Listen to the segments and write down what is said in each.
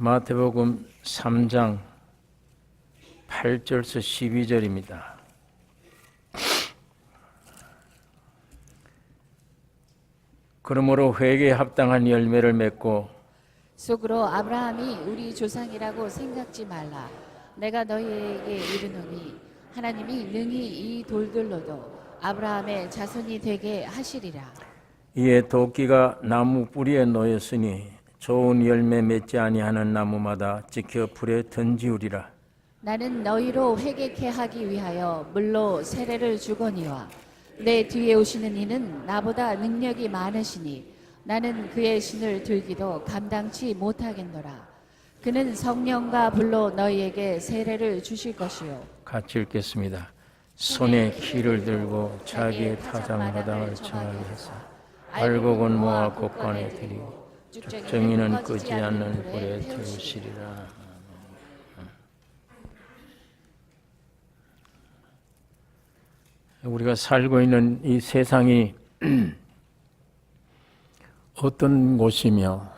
마태복음 3장 8절에서 12절입니다. 그러므로 회개에 합당한 열매를 맺고 속으로 아브라함이 우리 조상이라고 생각지 말라. 내가 너희에게 이르노니 하나님이 능히 이 돌들로도 아브라함의 자손이 되게 하시리라. 이에 도끼가 나무 뿌리에 놓였으니 좋은 열매 맺지 아니하는 나무마다 찍혀 불에 던지우리라. 나는 너희로 회개케 하기 위하여 물로 세례를 주거니와 내 뒤에 오시는 이는 나보다 능력이 많으시니 나는 그의 신을 들기도 감당치 못하겠노라. 그는 성령과 불로 너희에게 세례를 주실 것이요. 같이 읽겠습니다. 손에 키를 들고 자기의 타작마당을 정하게 해서 알곡은 모아 곳간에 들이고 죽정이는 끄지 않는 불에 태우시리라. 우리가 살고 있는 이 세상이 어떤 곳이며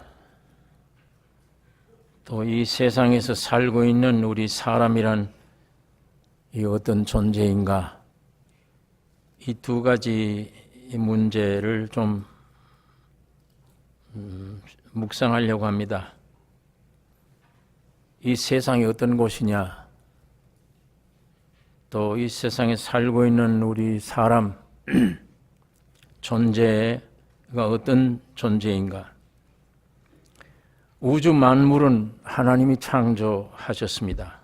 또 이 세상에서 살고 있는 우리 사람이란 이 어떤 존재인가, 이 두 가지 문제를 좀 묵상하려고 합니다. 이 세상이 어떤 곳이냐, 또 이 세상에 살고 있는 우리 사람 존재가 어떤 존재인가. 우주 만물은 하나님이 창조하셨습니다.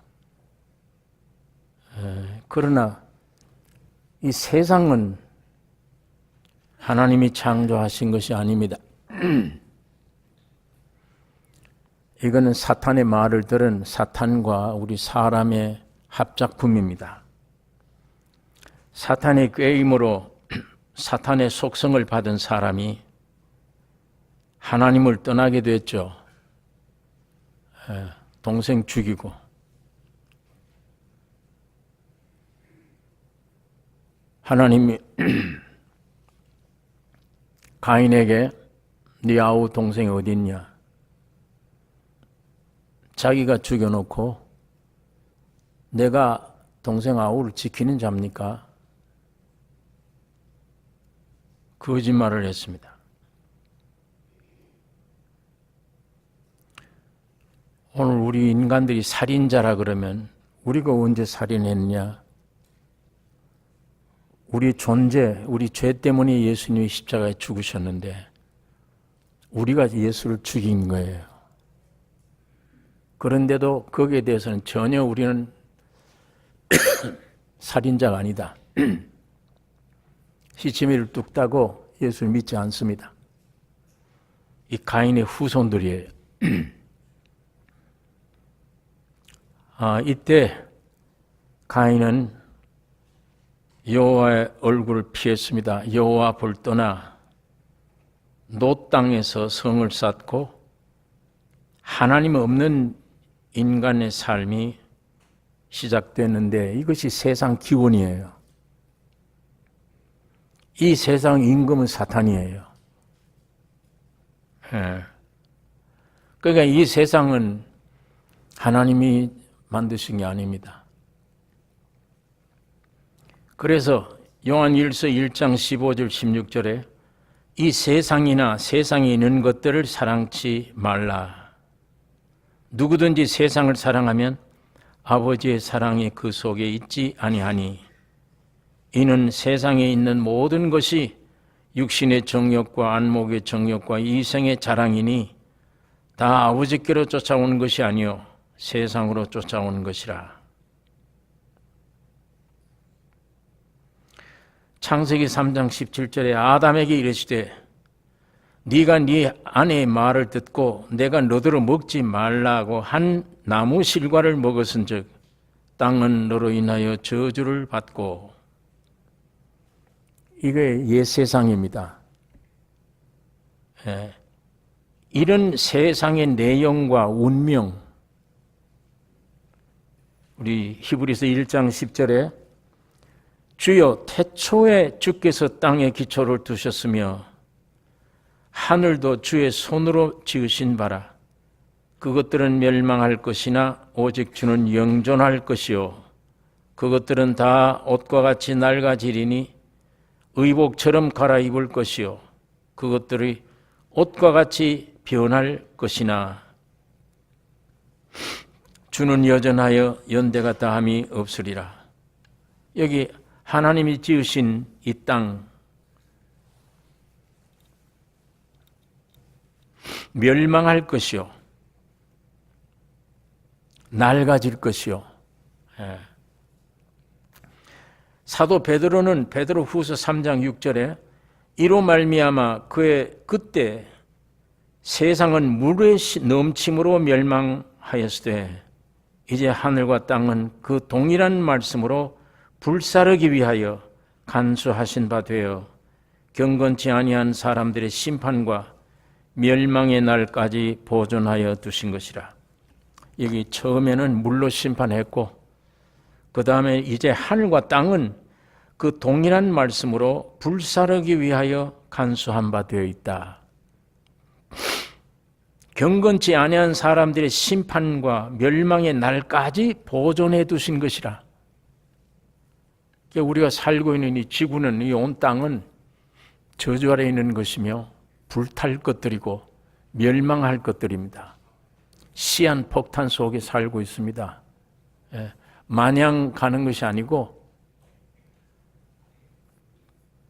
그러나 이 세상은 하나님이 창조하신 것이 아닙니다. 이거는 사탄의 말을 들은 사탄과 우리 사람의 합작품입니다. 사탄의 꾀임으로 사탄의 속성을 받은 사람이 하나님을 떠나게 됐죠. 동생 죽이고 하나님이 가인에게 네 아우 동생이 어디 있냐? 자기가 죽여놓고 내가 동생 아우를 지키는 자입니까? 거짓말을 했습니다. 오늘 우리 인간들이 살인자라 그러면 우리가 언제 살인했냐? 우리 존재, 우리 죄 때문에 예수님이 십자가에 죽으셨는데 우리가 예수를 죽인 거예요. 그런데도 거기에 대해서는 전혀 우리는 살인자가 아니다. 시치미를 뚝 따고 예수를 믿지 않습니다. 이 가인의 후손들이에요. 이때 가인은 여호와의 얼굴을 피했습니다. 여호와 볼 떠나 노 땅에서 성을 쌓고 하나님 없는 인간의 삶이 시작됐는데 이것이 세상 기원이에요. 이 세상 임금은 사탄이에요. 그러니까 이 세상은 하나님이 만드신 게 아닙니다. 그래서 요한일서 1장 15절 16절에 이 세상이나 세상에 있는 것들을 사랑치 말라. 누구든지 세상을 사랑하면 아버지의 사랑이 그 속에 있지 아니하니 이는 세상에 있는 모든 것이 육신의 정욕과 안목의 정욕과 이생의 자랑이니 다 아버지께로 쫓아온 것이 아니요 세상으로 쫓아온 것이라. 창세기 3장 17절에 아담에게 이르시되 네가 네 아내의 말을 듣고 내가 너더러 먹지 말라고 한 나무 실과를 먹었은즉 땅은 너로 인하여 저주를 받고. 이게 옛 세상입니다. 이런 세상의 내용과 운명, 우리 히브리서 1장 10절에 주여 태초에 주께서 땅에 기초를 두셨으며 하늘도 주의 손으로 지으신 바라 그것들은 멸망할 것이나 오직 주는 영존할 것이요 그것들은 다 옷과 같이 낡아지리니 의복처럼 갈아입을 것이요 그것들이 옷과 같이 변할 것이나 주는 여전하여 연대가 다함이 없으리라. 여기 하나님이 지으신 이 땅 멸망할 것이요 낡아질 것이요. 사도 베드로는 베드로후서 3장 6절에 이로 말미암아 그때 세상은 물의 넘침으로 멸망하였으되 이제 하늘과 땅은 그 동일한 말씀으로 불사르기 위하여 간수하신 바 되어 경건치 아니한 사람들의 심판과 멸망의 날까지 보존하여 두신 것이라. 여기 처음에는 물로 심판했고 그 다음에 이제 하늘과 땅은 그 동일한 말씀으로 불사르기 위하여 간수한 바 되어 있다. 경건치 아니한 사람들의 심판과 멸망의 날까지 보존해 두신 것이라. 우리가 살고 있는 이 지구는, 이 온 땅은 저주 아래 있는 것이며 불탈 것들이고 멸망할 것들입니다. 시한 폭탄 속에 살고 있습니다. 마냥 가는 것이 아니고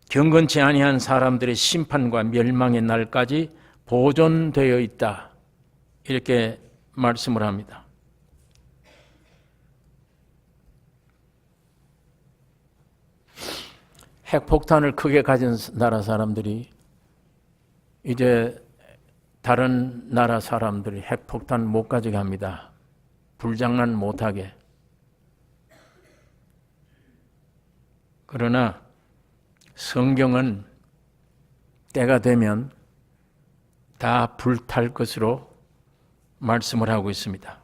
경건치 아니한 사람들의 심판과 멸망의 날까지 보존되어 있다. 이렇게 말씀을 합니다. 핵폭탄을 크게 가진 나라 사람들이 이제 다른 나라 사람들이 핵폭탄 못 가지게 합니다. 불장난 못하게. 그러나 성경은 때가 되면 다 불탈 것으로 말씀을 하고 있습니다.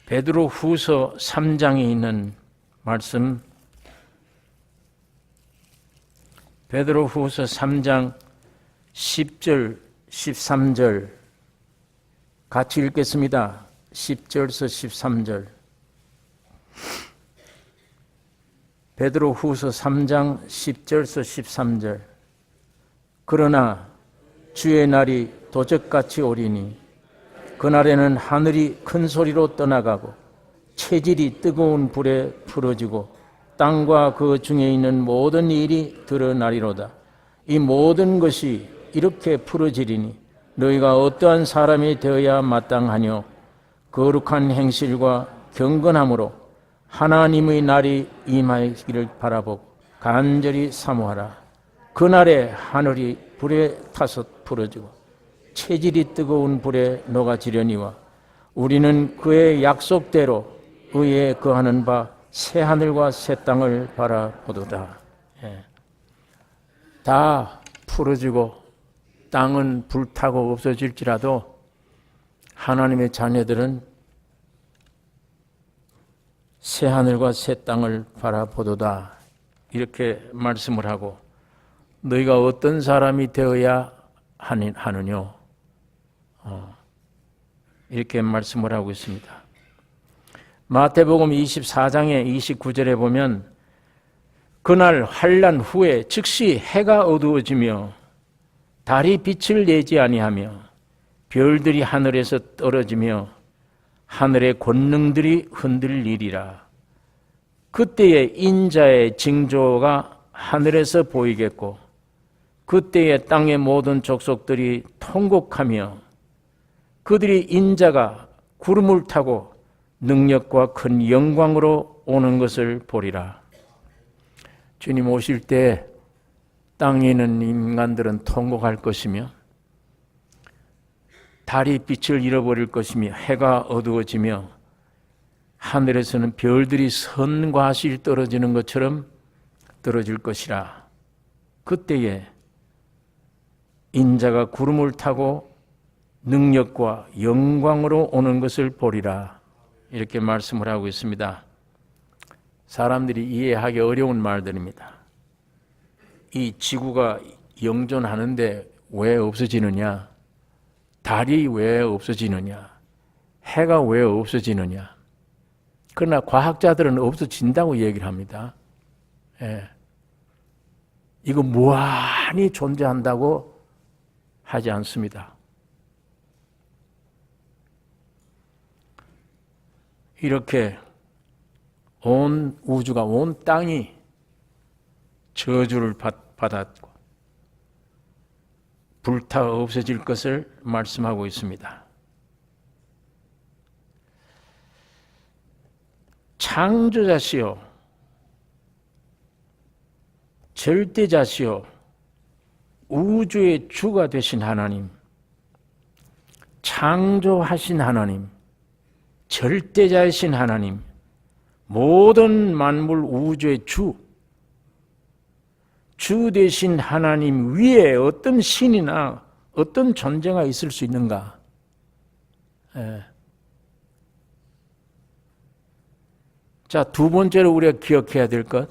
베드로 후서 3장에 있는 말씀, 베드로 후서 3장 10절, 13절 같이 읽겠습니다. 10절에서 13절. 베드로 후서 3장 10절에서 13절. 그러나 주의 날이 도적같이 오리니 그날에는 하늘이 큰 소리로 떠나가고 체질이 뜨거운 불에 풀어지고 땅과 그 중에 있는 모든 일이 드러나리로다. 이 모든 것이 이렇게 풀어지리니 너희가 어떠한 사람이 되어야 마땅하뇨. 거룩한 행실과 경건함으로 하나님의 날이 임하기를 바라보고 간절히 사모하라. 그날에 하늘이 불에 타서 풀어지고 체질이 뜨거운 불에 녹아지려니와 우리는 그의 약속대로 의에 거하는 바 새 하늘과 새 땅을 바라보도다. 다 풀어지고 땅은 불타고 없어질지라도 하나님의 자녀들은 새 하늘과 새 땅을 바라보도다. 이렇게 말씀을 하고 너희가 어떤 사람이 되어야 하느뇨. 이렇게 말씀을 하고 있습니다. 마태복음 24장의 29절에 보면 그날 환난 후에 즉시 해가 어두워지며 달이 빛을 내지 아니하며 별들이 하늘에서 떨어지며 하늘의 권능들이 흔들리리라. 그때에 인자의 징조가 하늘에서 보이겠고 그때에 땅의 모든 족속들이 통곡하며 그들이 인자가 구름을 타고 능력과 큰 영광으로 오는 것을 보리라. 주님 오실 때 땅에 있는 인간들은 통곡할 것이며 달이 빛을 잃어버릴 것이며 해가 어두워지며 하늘에서는 별들이 선과실 떨어지는 것처럼 떨어질 것이라. 그때에 인자가 구름을 타고 능력과 영광으로 오는 것을 보리라. 이렇게 말씀을 하고 있습니다. 사람들이 이해하기 어려운 말들입니다. 이 지구가 영존하는데 왜 없어지느냐? 달이 왜 없어지느냐? 해가 왜 없어지느냐? 그러나 과학자들은 없어진다고 얘기를 합니다. 예. 이거 무한히 존재한다고 하지 않습니다. 이렇게 온 우주가, 온 땅이 저주를 받았고 불타 없어질 것을 말씀하고 있습니다. 창조자시요 절대자시요 우주의 주가 되신 하나님, 창조하신 하나님, 절대자이신 하나님, 모든 만물 우주의 주 되신 하나님 위에 어떤 신이나 어떤 존재가 있을 수 있는가? 자, 두 번째로 우리가 기억해야 될 것,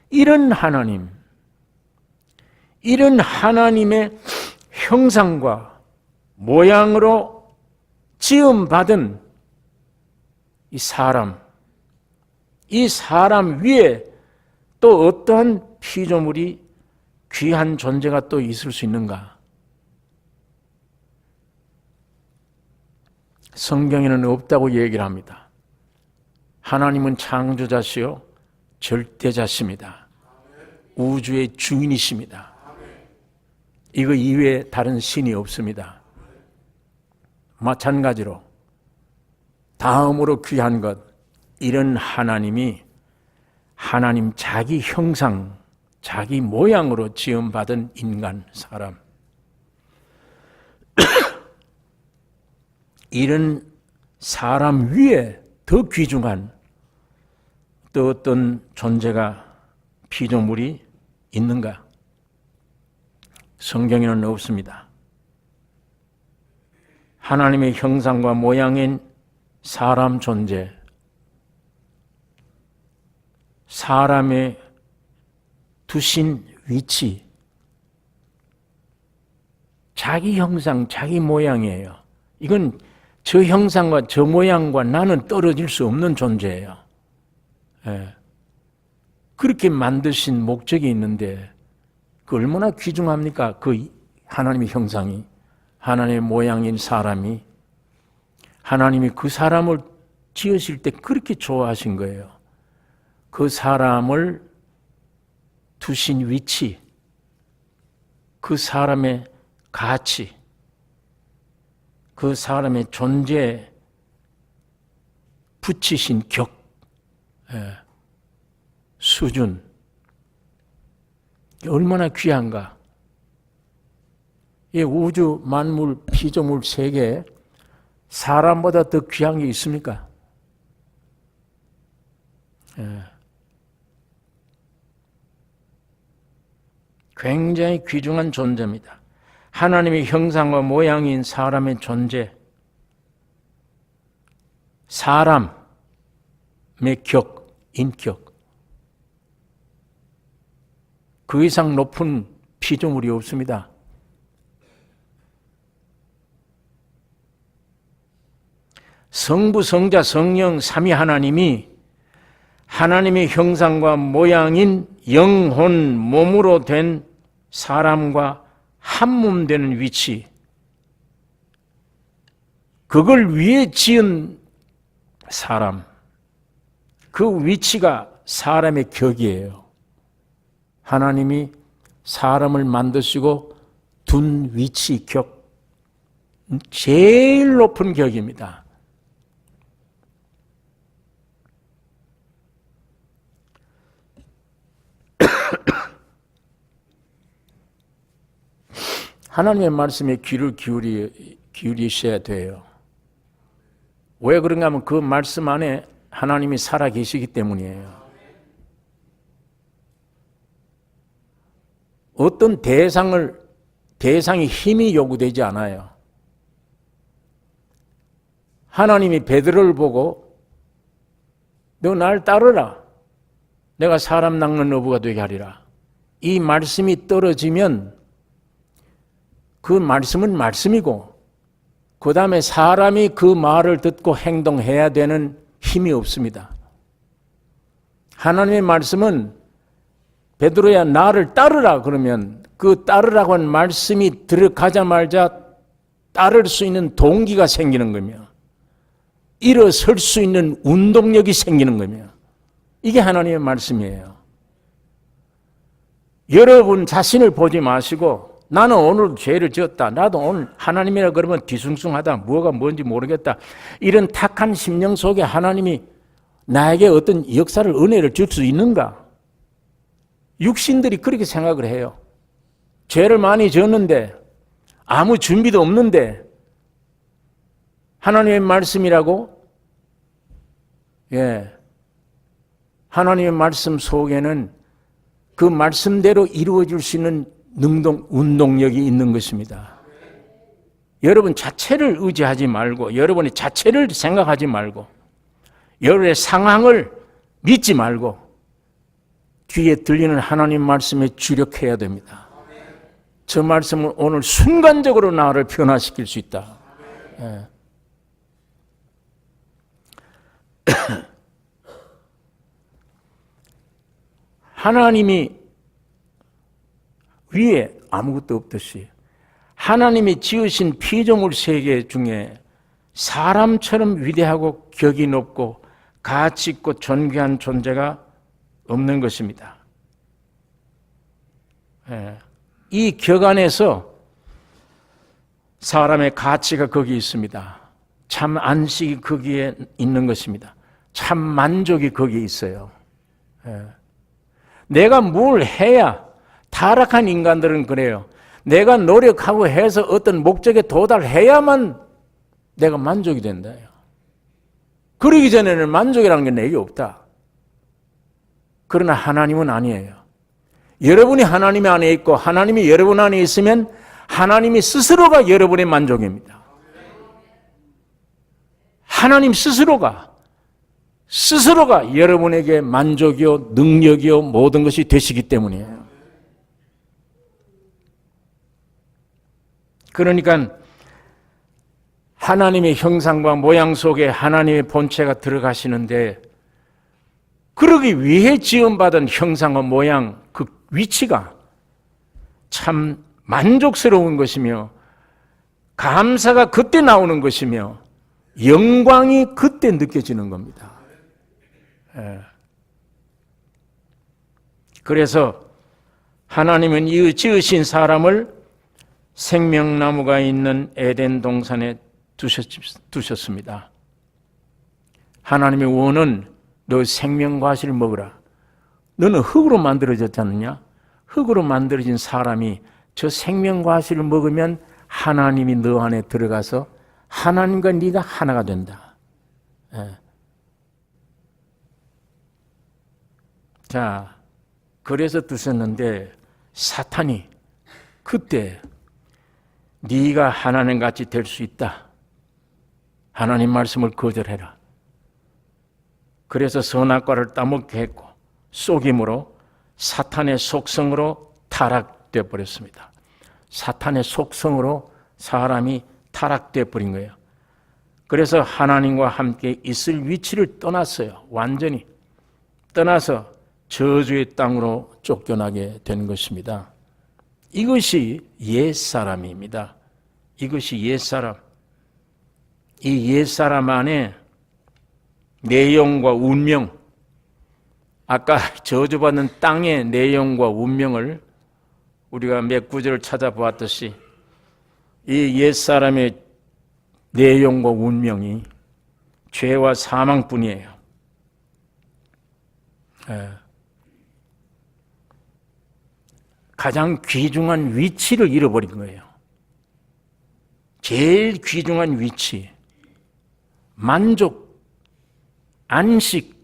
이런 하나님의 형상과 모양으로 지음받은 이 사람 위에 또 어떠한 피조물이 귀한 존재가 또 있을 수 있는가? 성경에는 없다고 얘기를 합니다. 하나님은 창조자시요 절대자십니다. 우주의 주인이십니다. 이거 이외에 다른 신이 없습니다. 마찬가지로 다음으로 귀한 것, 이런 하나님이 하나님 자기 형상, 자기 모양으로 지음받은 인간, 사람. 이런 사람 위에 더 귀중한 또 어떤 존재가, 피조물이 있는가? 성경에는 없습니다. 하나님의 형상과 모양인 사람 존재, 사람의 두신 위치, 자기 형상, 자기 모양이에요. 이건 저 형상과 저 모양과 나는 떨어질 수 없는 존재예요. 예. 그렇게 만드신 목적이 있는데 그 얼마나 귀중합니까? 그 하나님의 형상이, 하나님의 모양인 사람이, 하나님이 그 사람을 지으실 때 그렇게 좋아하신 거예요. 그 사람을 두신 위치, 그 사람의 가치, 그 사람의 존재에 붙이신 격, 수준, 얼마나 귀한가. 이 우주 만물 피조물 세계에 사람보다 더 귀한 게 있습니까? 굉장히 귀중한 존재입니다. 하나님의 형상과 모양인 사람의 존재, 사람의 격, 인격, 그 이상 높은 피조물이 없습니다. 성부, 성자, 성령 삼위 하나님이 하나님의 형상과 모양인 영혼, 몸으로 된 사람과 한 몸 되는 위치, 그걸 위해 지은 사람, 그 위치가 사람의 격이에요. 하나님이 사람을 만드시고 둔 위치, 격, 제일 높은 격입니다. 하나님의 말씀에 귀를 기울이셔야 돼요. 왜 그런가 하면 그 말씀 안에 하나님이 살아 계시기 때문이에요. 어떤 대상이 힘이 요구되지 않아요. 하나님이 베드로를 보고 너 날 따르라. 내가 사람 낚는 어부가 되게 하리라. 이 말씀이 떨어지면 그 말씀은 말씀이고 그 다음에 사람이 그 말을 듣고 행동해야 되는 힘이 없습니다. 하나님의 말씀은 베드로야 나를 따르라 그러면 그 따르라고 한 말씀이 들어가자마자 따를 수 있는 동기가 생기는 거며 일어설 수 있는 운동력이 생기는 거며 이게 하나님의 말씀이에요. 여러분 자신을 보지 마시고 나는 오늘 죄를 지었다. 나도 오늘 하나님이라 그러면 뒤숭숭하다. 뭐가 뭔지 모르겠다. 이런 탁한 심령 속에 하나님이 나에게 어떤 역사를 은혜를 줄 수 있는가? 육신들이 그렇게 생각을 해요. 죄를 많이 지었는데 아무 준비도 없는데 하나님의 말씀이라고? 예. 하나님의 말씀 속에는 그 말씀대로 이루어질 수 있는 운동력이 있는 것입니다. 여러분 자체를 의지하지 말고 여러분의 자체를 생각하지 말고 여러분의 상황을 믿지 말고 귀에 들리는 하나님 말씀에 주력해야 됩니다. 저 말씀은 오늘 순간적으로 나를 변화시킬 수 있다. 예. 하나님이 위에 아무것도 없듯이 하나님이 지으신 피조물 세계 중에 사람처럼 위대하고 격이 높고 가치 있고 존귀한 존재가 없는 것입니다. 이 격 안에서 사람의 가치가 거기 있습니다. 참 안식이 거기에 있는 것입니다. 참 만족이 거기에 있어요. 내가 뭘 해야 타락한 인간들은 그래요. 내가 노력하고 해서 어떤 목적에 도달해야만 내가 만족이 된다. 그러기 전에는 만족이라는 게 내게 없다. 그러나 하나님은 아니에요. 여러분이 하나님 안에 있고 하나님이 여러분 안에 있으면 하나님이 스스로가 여러분의 만족입니다. 하나님 스스로가 여러분에게 만족이요 능력이요 모든 것이 되시기 때문이에요. 그러니까 하나님의 형상과 모양 속에 하나님의 본체가 들어가시는데 그러기 위해 지음받은 형상과 모양 그 위치가 참 만족스러운 것이며 감사가 그때 나오는 것이며 영광이 그때 느껴지는 겁니다. 그래서 하나님은 이 지으신 사람을 생명나무가 있는 에덴 동산에 두셨습니다. 하나님의 원은 너 생명과실을 먹으라. 너는 흙으로 만들어졌지 않느냐? 흙으로 만들어진 사람이 저 생명과실을 먹으면 하나님이 너 안에 들어가서 하나님과 네가 하나가 된다. 자, 그래서 두셨는데 사탄이 그때 네가 하나님같이 될 수 있다. 하나님 말씀을 거절해라. 그래서 선악과를 따먹게 했고 속임으로 사탄의 속성으로 타락되어 버렸습니다. 사탄의 속성으로 사람이 타락되어 버린 거예요. 그래서 하나님과 함께 있을 위치를 떠났어요. 완전히 떠나서 저주의 땅으로 쫓겨나게 된 것입니다. 이것이 옛사람입니다. 이것이 옛사람. 이 옛사람 안에 내용과 운명, 아까 저주받는 땅의 내용과 운명을 우리가 몇 구절을 찾아보았듯이 이 옛사람의 내용과 운명이 죄와 사망뿐이에요. 가장 귀중한 위치를 잃어버린 거예요. 제일 귀중한 위치, 만족, 안식,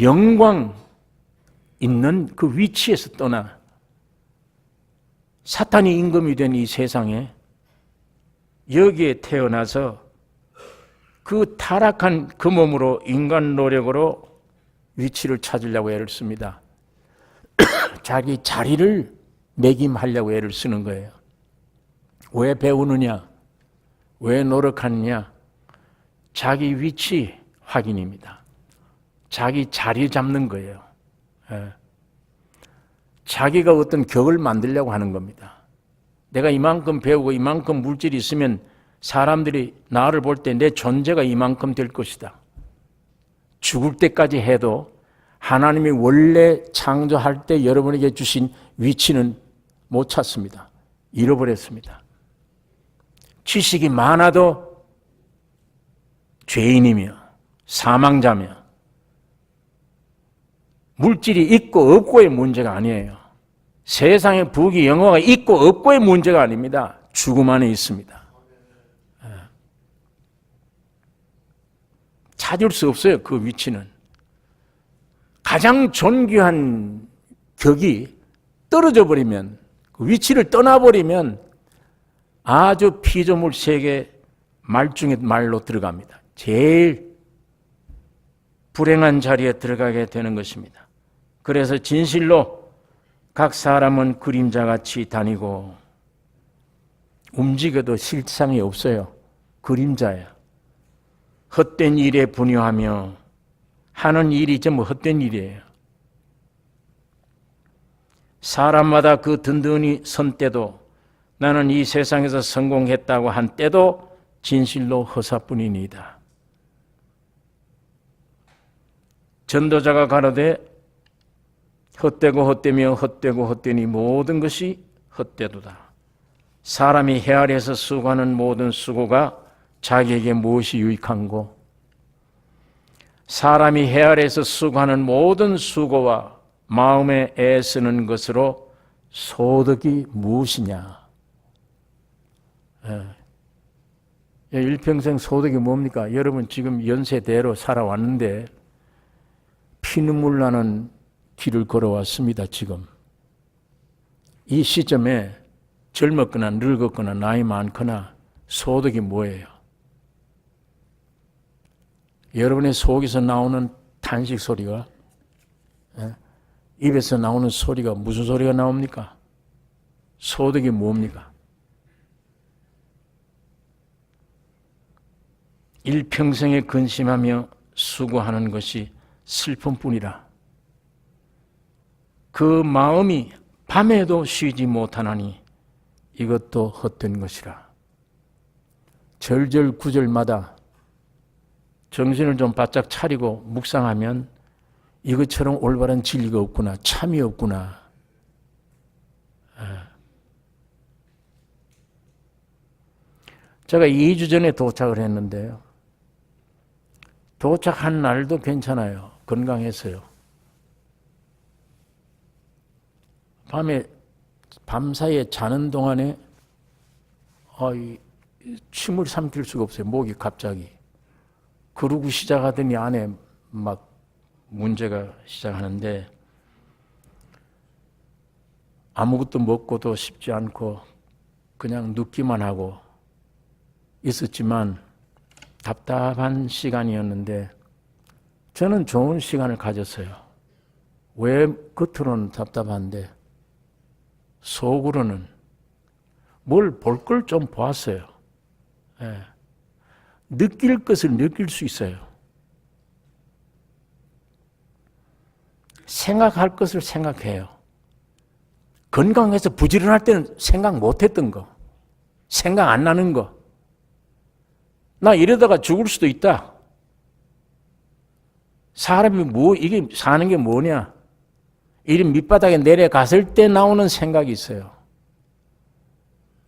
영광 있는 그 위치에서 떠나 사탄이 임금이 된 이 세상에 여기에 태어나서 그 타락한 그 몸으로 인간 노력으로 위치를 찾으려고 애를 씁니다. 자기 자리를 매김하려고 애를 쓰는 거예요. 왜 배우느냐? 왜 노력하느냐? 자기 위치 확인입니다. 자기 자리 잡는 거예요. 예. 자기가 어떤 격을 만들려고 하는 겁니다. 내가 이만큼 배우고 이만큼 물질이 있으면 사람들이 나를 볼 때 내 존재가 이만큼 될 것이다. 죽을 때까지 해도 하나님이 원래 창조할 때 여러분에게 주신 위치는 못 찾습니다. 잃어버렸습니다. 지식이 많아도 죄인이며 사망자며 물질이 있고 없고의 문제가 아니에요. 세상의 부귀 영화가 있고 없고의 문제가 아닙니다. 죽음 안에 있습니다. 찾을 수 없어요. 그 위치는. 가장 존귀한 격이 떨어져 버리면, 그 위치를 떠나버리면 아주 피조물 세계 말 중에 말로 들어갑니다. 제일 불행한 자리에 들어가게 되는 것입니다. 그래서 진실로 각 사람은 그림자같이 다니고 움직여도 실상이 없어요. 그림자예요. 헛된 일에 분유하며 하는 일이 전부 헛된 일이에요. 사람마다 그 든든히 선 때도 나는 이 세상에서 성공했다고 한 때도 진실로 허사뿐이니이다. 전도자가 가로되 헛되고 헛되며 헛되고 헛되니 모든 것이 헛되도다. 사람이 헤아려서 수고하는 모든 수고가 자기에게 무엇이 유익한고, 사람이 헤아려서 수고하는 모든 수고와 마음에 애쓰는 것으로 소득이 무엇이냐? 일평생 소득이 뭡니까? 여러분 지금 연세대로 살아왔는데 피눈물 나는 길을 걸어왔습니다. 지금 이 시점에 젊었거나 늙었거나 나이 많거나 소득이 뭐예요? 여러분의 속에서 나오는 탄식 소리가, 입에서 나오는 소리가 무슨 소리가 나옵니까? 소득이 뭡니까? 일평생에 근심하며 수고하는 것이 슬픔뿐이라. 그 마음이 밤에도 쉬지 못하나니 이것도 헛된 것이라. 절절구절마다 정신을 좀 바짝 차리고 묵상하면 이것처럼 올바른 진리가 없구나, 참이 없구나. 제가 2주 전에 도착을 했는데요. 도착한 날도 괜찮아요. 건강했어요. 밤사이에 자는 동안에 침을 삼킬 수가 없어요. 목이 갑자기. 그러고 시작하더니 안에 막 문제가 시작하는데 아무것도 먹고도 싶지 않고 그냥 눕기만 하고 있었지만 답답한 시간이었는데 저는 좋은 시간을 가졌어요. 왜 겉으로는 답답한데 속으로는 뭘 볼 걸 좀 보았어요. 느낄 것을 느낄 수 있어요. 생각할 것을 생각해요. 건강해서 부지런할 때는 생각 못했던 거, 생각 안 나는 거. 나 이러다가 죽을 수도 있다. 사람이 이게 사는 게 뭐냐? 이 밑바닥에 내려갔을 때 나오는 생각이 있어요.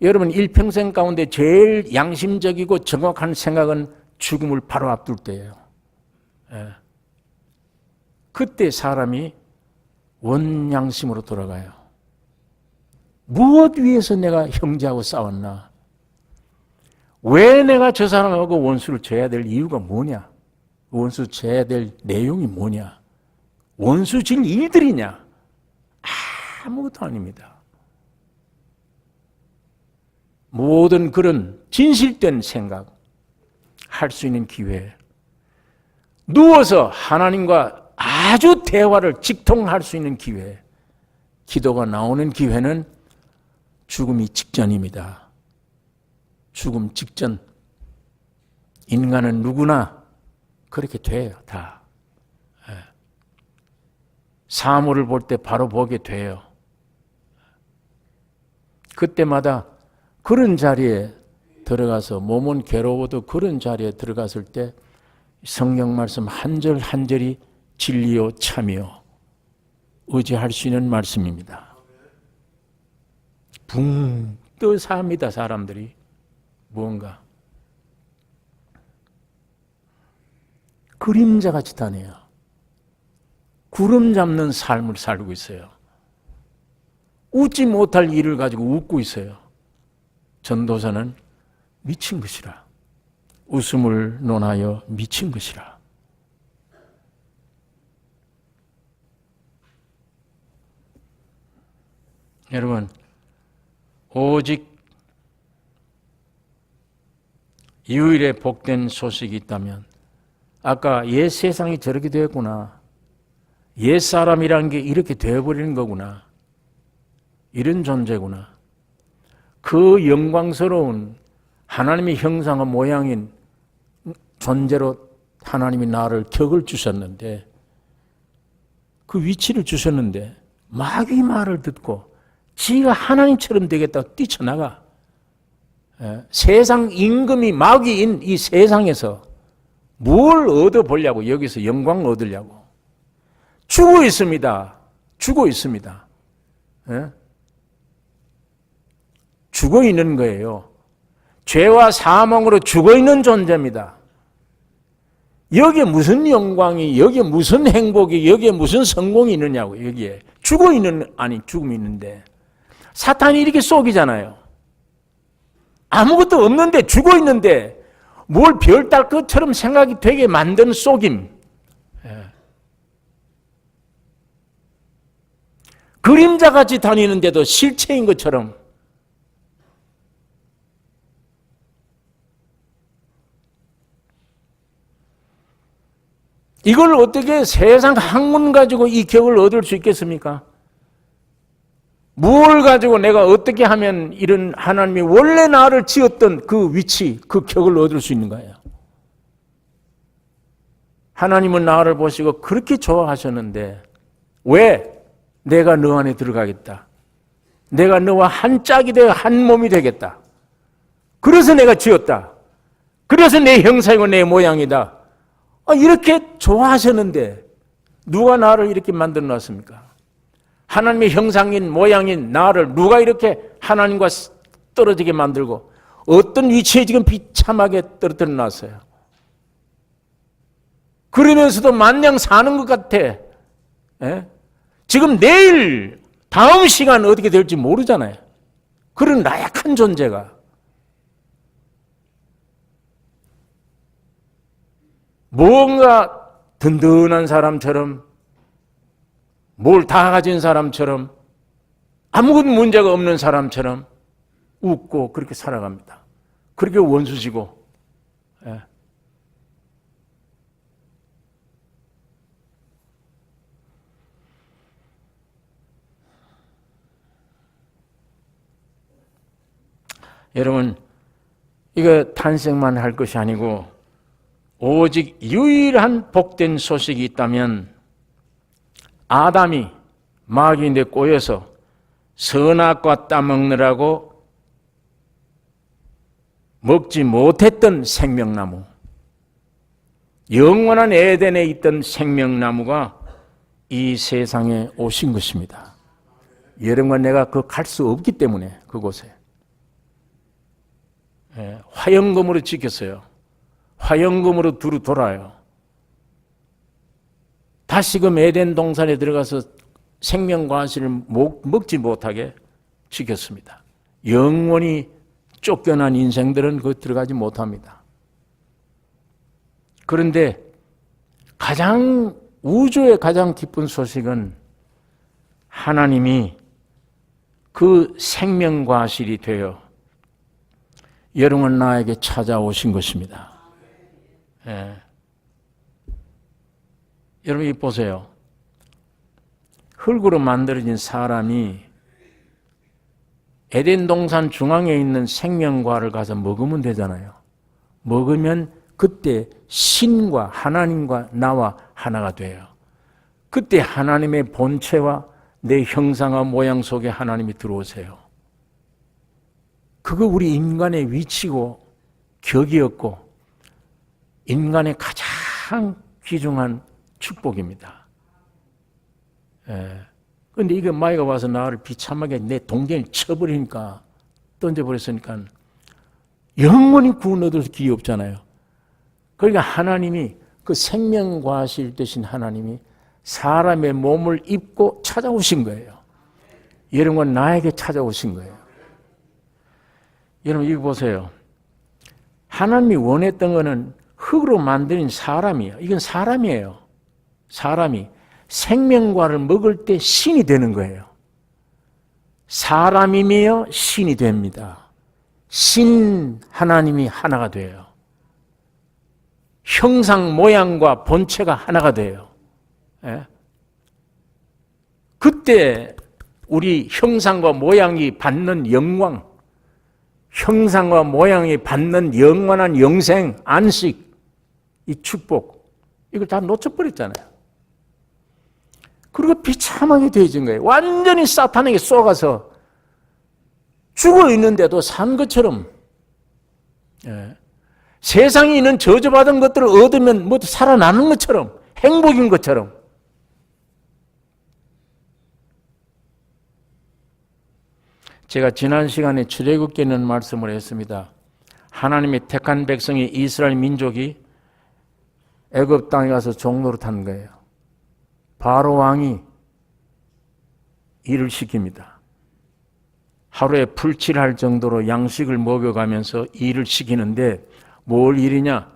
여러분 일평생 가운데 제일 양심적이고 정확한 생각은 죽음을 바로 앞둘 때예요. 그때 사람이 원양심으로 돌아가요. 무엇 위해서 내가 형제하고 싸웠나? 왜 내가 저 사람하고 원수를 져야 될 이유가 뭐냐? 원수 져야 될 내용이 뭐냐? 원수 질 일들이냐? 아무것도 아닙니다. 모든 그런 진실된 생각 할 수 있는 기회, 누워서 하나님과 아주 대화를 직통할 수 있는 기회, 기도가 나오는 기회는 죽음이 직전입니다. 죽음 직전. 인간은 누구나 그렇게 돼요, 다. 사물을 볼 때 바로 보게 돼요. 그때마다 그런 자리에 들어가서 몸은 괴로워도 그런 자리에 들어갔을 때 성경 말씀 한 절 한 절이 진리요 참이요 의지할 수 있는 말씀입니다. 붕 떠삽니다, 사람들이. 무언가 그림자같이 다녀요. 구름 잡는 삶을 살고 있어요. 웃지 못할 일을 가지고 웃고 있어요. 전도사는 미친 것이라. 웃음을 논하여 미친 것이라. 여러분, 오직 유일의 복된 소식이 있다면, 아까 옛 세상이 저렇게 되었구나, 옛 사람이란 게 이렇게 되어버리는 거구나, 이런 존재구나, 그 영광스러운 하나님의 형상과 모양인 존재로 하나님이 나를 격을 주셨는데, 그 위치를 주셨는데 마귀 말을 듣고 지가 하나님처럼 되겠다고 뛰쳐나가. 세상 임금이 마귀인 이 세상에서 뭘 얻어보려고, 여기서 영광을 얻으려고 죽어 있습니다. 죽어 있습니다. 죽어 있는 거예요. 죄와 사망으로 죽어 있는 존재입니다. 여기에 무슨 영광이, 여기에 무슨 행복이, 여기에 무슨 성공이 있느냐고. 여기에 죽어 있는, 아니 죽음이 있는데 사탄이 이렇게 속이잖아요. 아무것도 없는데, 죽어 있는데 뭘 별달 것처럼 생각이 되게 만드는 속임. 그림자같이 다니는데도 실체인 것처럼. 이걸 어떻게 세상 학문 가지고 이 격을 얻을 수 있겠습니까? 뭘 가지고 내가 어떻게 하면 이런 하나님이 원래 나를 지었던 그 위치, 그 격을 얻을 수 있는 거예요. 하나님은 나를 보시고 그렇게 좋아하셨는데 왜? 내가 너 안에 들어가겠다. 내가 너와 한 짝이 되어 한 몸이 되겠다. 그래서 내가 지었다. 그래서 내 형상이고 내 모양이다. 이렇게 좋아하셨는데 누가 나를 이렇게 만들어 놨습니까? 하나님의 형상인 모양인 나를 누가 이렇게 하나님과 떨어지게 만들고 어떤 위치에 지금 비참하게 떨어뜨려 놨어요. 그러면서도 마냥 사는 것 같아. 지금 내일 다음 시간 어떻게 될지 모르잖아요. 그런 나약한 존재가. 뭔가 든든한 사람처럼, 뭘 다 가진 사람처럼, 아무것도 문제가 없는 사람처럼 웃고 그렇게 살아갑니다. 그렇게 원수지고. 여러분, 이거 탄생만 할 것이 아니고 오직 유일한 복된 소식이 있다면, 아담이 마귀인데 꼬여서 선악과 따먹느라고 먹지 못했던 생명나무, 영원한 에덴에 있던 생명나무가 이 세상에 오신 것입니다. 여러분과 내가 그 갈 수 없기 때문에 그곳에 화영검으로 지켰어요. 화영검으로 두루 돌아요. 다시금 에덴 동산에 들어가서 생명과실을 먹지 못하게 지켰습니다. 영원히 쫓겨난 인생들은 그 들어가지 못합니다. 그런데 우주의 가장 기쁜 소식은 하나님이 그 생명과실이 되어 여러분 나에게 찾아오신 것입니다. 여러분 보세요. 흙으로 만들어진 사람이 에덴 동산 중앙에 있는 생명과를 가서 먹으면 되잖아요. 먹으면 그때 신과 하나님과 나와 하나가 돼요. 그때 하나님의 본체와 내 형상과 모양 속에 하나님이 들어오세요. 그거 우리 인간의 위치고 격이었고 인간의 가장 귀중한 축복입니다. 그런데 이게 마귀가 와서 나를 비참하게 내 동전을 쳐버리니까 던져버렸으니까 영원히 구원 얻을 기회 없잖아요. 그러니까 하나님이 그 생명과실 되신 하나님이 사람의 몸을 입고 찾아오신 거예요. 여러분 나에게 찾아오신 거예요. 여러분 이거 보세요. 하나님이 원했던 것은 흙으로 만든 사람이에요. 이건 사람이에요. 사람이 생명과를 먹을 때 신이 되는 거예요. 사람이며 신이 됩니다. 신 하나님이 하나가 돼요. 형상 모양과 본체가 하나가 돼요. 예? 그때 우리 형상과 모양이 받는 영광, 형상과 모양이 받는 영원한 영생, 안식, 이 축복, 이걸 다 놓쳐버렸잖아요. 그리고 비참하게 되어진 거예요. 완전히 사탄에게 쏘가서 죽어 있는데도 산 것처럼, 세상에 있는 저주받은 것들을 얻으면 모두 살아나는 것처럼, 행복인 것처럼. 제가 지난 시간에 출애굽기에 있는 말씀을 했습니다. 하나님의 택한 백성이 이스라엘 민족이 애굽 땅에 가서 종로로 탄 거예요. 바로 왕이 일을 시킵니다. 하루에 풀칠할 정도로 양식을 먹여가면서 일을 시키는데 뭘 일이냐?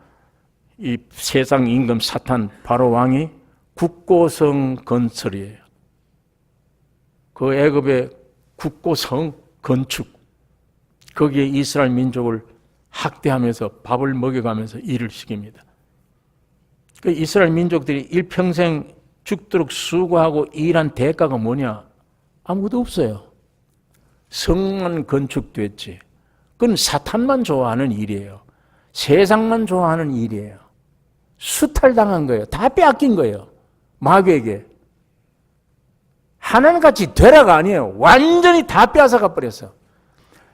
이 세상 임금 사탄 바로 왕이 국고성 건설이에요. 그 애굽의 국고성 건축, 거기에 이스라엘 민족을 학대하면서 밥을 먹여가면서 일을 시킵니다. 그 이스라엘 민족들이 일평생 죽도록 수고하고 일한 대가가 뭐냐? 아무것도 없어요. 성만 건축됐지. 그건 사탄만 좋아하는 일이에요. 세상만 좋아하는 일이에요. 수탈당한 거예요. 다 빼앗긴 거예요. 마귀에게. 하나님같이 되라가 아니에요. 완전히 다 빼앗아가 버렸어.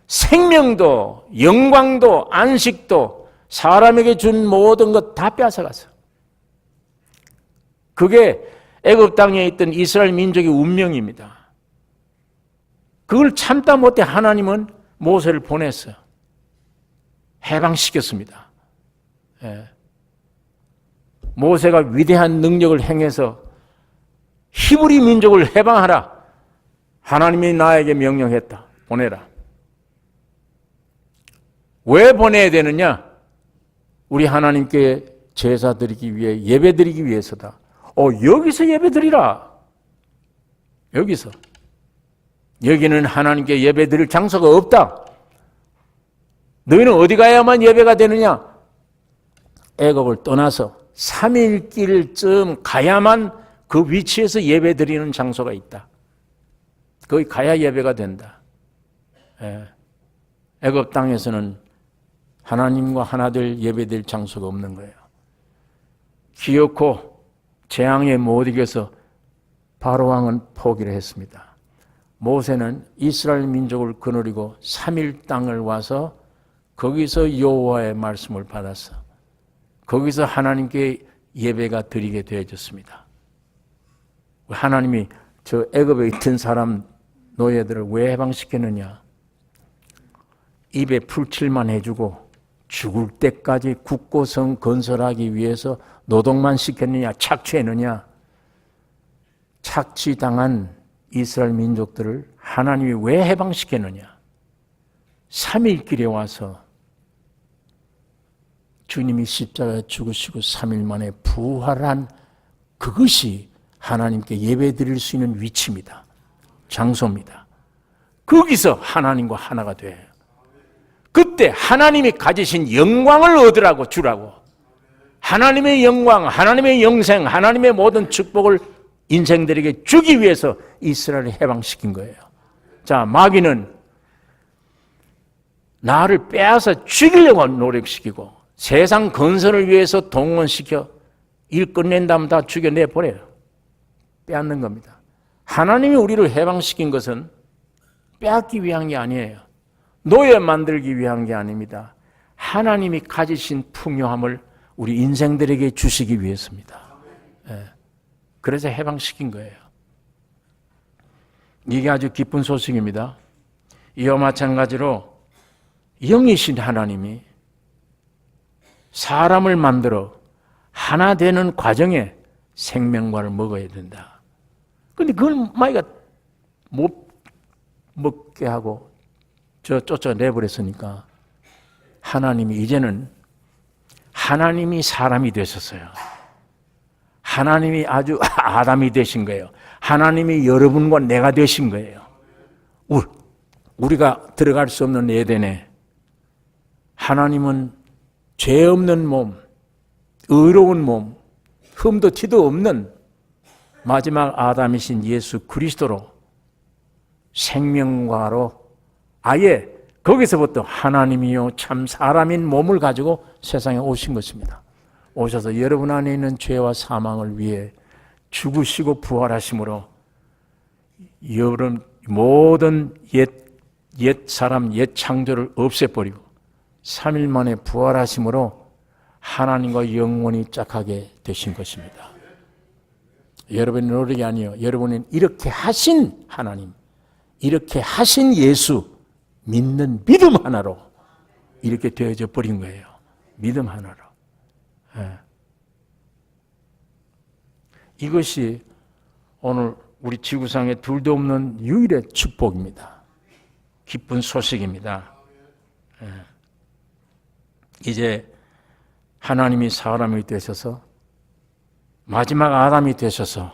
생명도 영광도 안식도 사람에게 준 모든 것 다 빼앗아갔어. 그게 애굽 땅에 있던 이스라엘 민족의 운명입니다. 그걸 참다 못해 하나님은 모세를 보냈어요. 해방시켰습니다. 모세가 위대한 능력을 행해서 히브리 민족을 해방하라. 하나님이 나에게 명령했다. 보내라. 왜 보내야 되느냐? 우리 하나님께 제사 드리기 위해, 예배 드리기 위해서다. 여기서 예배 드리라. 여기서. 여기는 하나님께 예배 드릴 장소가 없다. 너희는 어디 가야만 예배가 되느냐? 애굽을 떠나서 3일 길쯤 가야만 그 위치에서 예배 드리는 장소가 있다. 거기 가야 예배가 된다. 애굽 땅에서는 하나님과 하나될 예배드릴 장소가 없는 거예요. 기어코 재앙에 못 이겨서 바로 왕은 포기를 했습니다. 모세는 이스라엘 민족을 거느리고 3일 땅을 와서 거기서 여호와의 말씀을 받았어. 거기서 하나님께 예배가 드리게 되어졌습니다. 하나님이 저 애굽에 있던 사람 노예들을 왜 해방시켰느냐? 입에 풀칠만 해주고 죽을 때까지 국고성 건설하기 위해서 노동만 시켰느냐? 착취했느냐? 착취당한 이스라엘 민족들을 하나님이 왜 해방시켰느냐? 3일 길에 와서 주님이 십자가에 죽으시고 3일 만에 부활한 그것이 하나님께 예배 드릴 수 있는 위치입니다. 장소입니다. 거기서 하나님과 하나가 돼요. 그때 하나님이 가지신 영광을 얻으라고 주라고. 하나님의 영광, 하나님의 영생, 하나님의 모든 축복을 인생들에게 주기 위해서 이스라엘을 해방시킨 거예요. 자, 마귀는 나를 빼앗아 죽이려고 노력시키고 세상 건설을 위해서 동원시켜 일 끝낸다면 다 죽여내버려요. 빼앗는 겁니다. 하나님이 우리를 해방시킨 것은 빼앗기 위한 게 아니에요. 노예 만들기 위한 게 아닙니다. 하나님이 가지신 풍요함을 우리 인생들에게 주시기 위해서입니다. 그래서 해방시킨 거예요. 이게 아주 기쁜 소식입니다. 이와 마찬가지로 영이신 하나님이 사람을 만들어 하나 되는 과정에 생명과를 먹어야 된다. 그런데 그걸 마이가 못 먹게 하고 쫓아내버렸으니까 하나님이 이제는 하나님이 사람이 되셨어요. 하나님이 아주 아담이 되신 거예요. 하나님이 여러분과 내가 되신 거예요. 우리가 들어갈 수 없는 에덴에 하나님은 죄 없는 몸, 의로운 몸, 흠도 티도 없는 마지막 아담이신 예수 그리스도로 생명과로 아예 거기서부터 하나님이요 참 사람인 몸을 가지고 세상에 오신 것입니다. 오셔서 여러분 안에 있는 죄와 사망을 위해 죽으시고 부활하심으로 여러분 모든 옛 사람, 옛 창조를 없애버리고 3일 만에 부활하심으로 하나님과 영원히 짝하게 되신 것입니다. 여러분의 노력이 아니요. 여러분은 이렇게 하신 하나님, 이렇게 하신 예수 믿는 믿음 하나로 이렇게 되어져 버린 거예요. 믿음 하나로. 이것이 오늘 우리 지구상에 둘도 없는 유일의 축복입니다. 기쁜 소식입니다. 이제 하나님이 사람이 되셔서 마지막 아담이 되셔서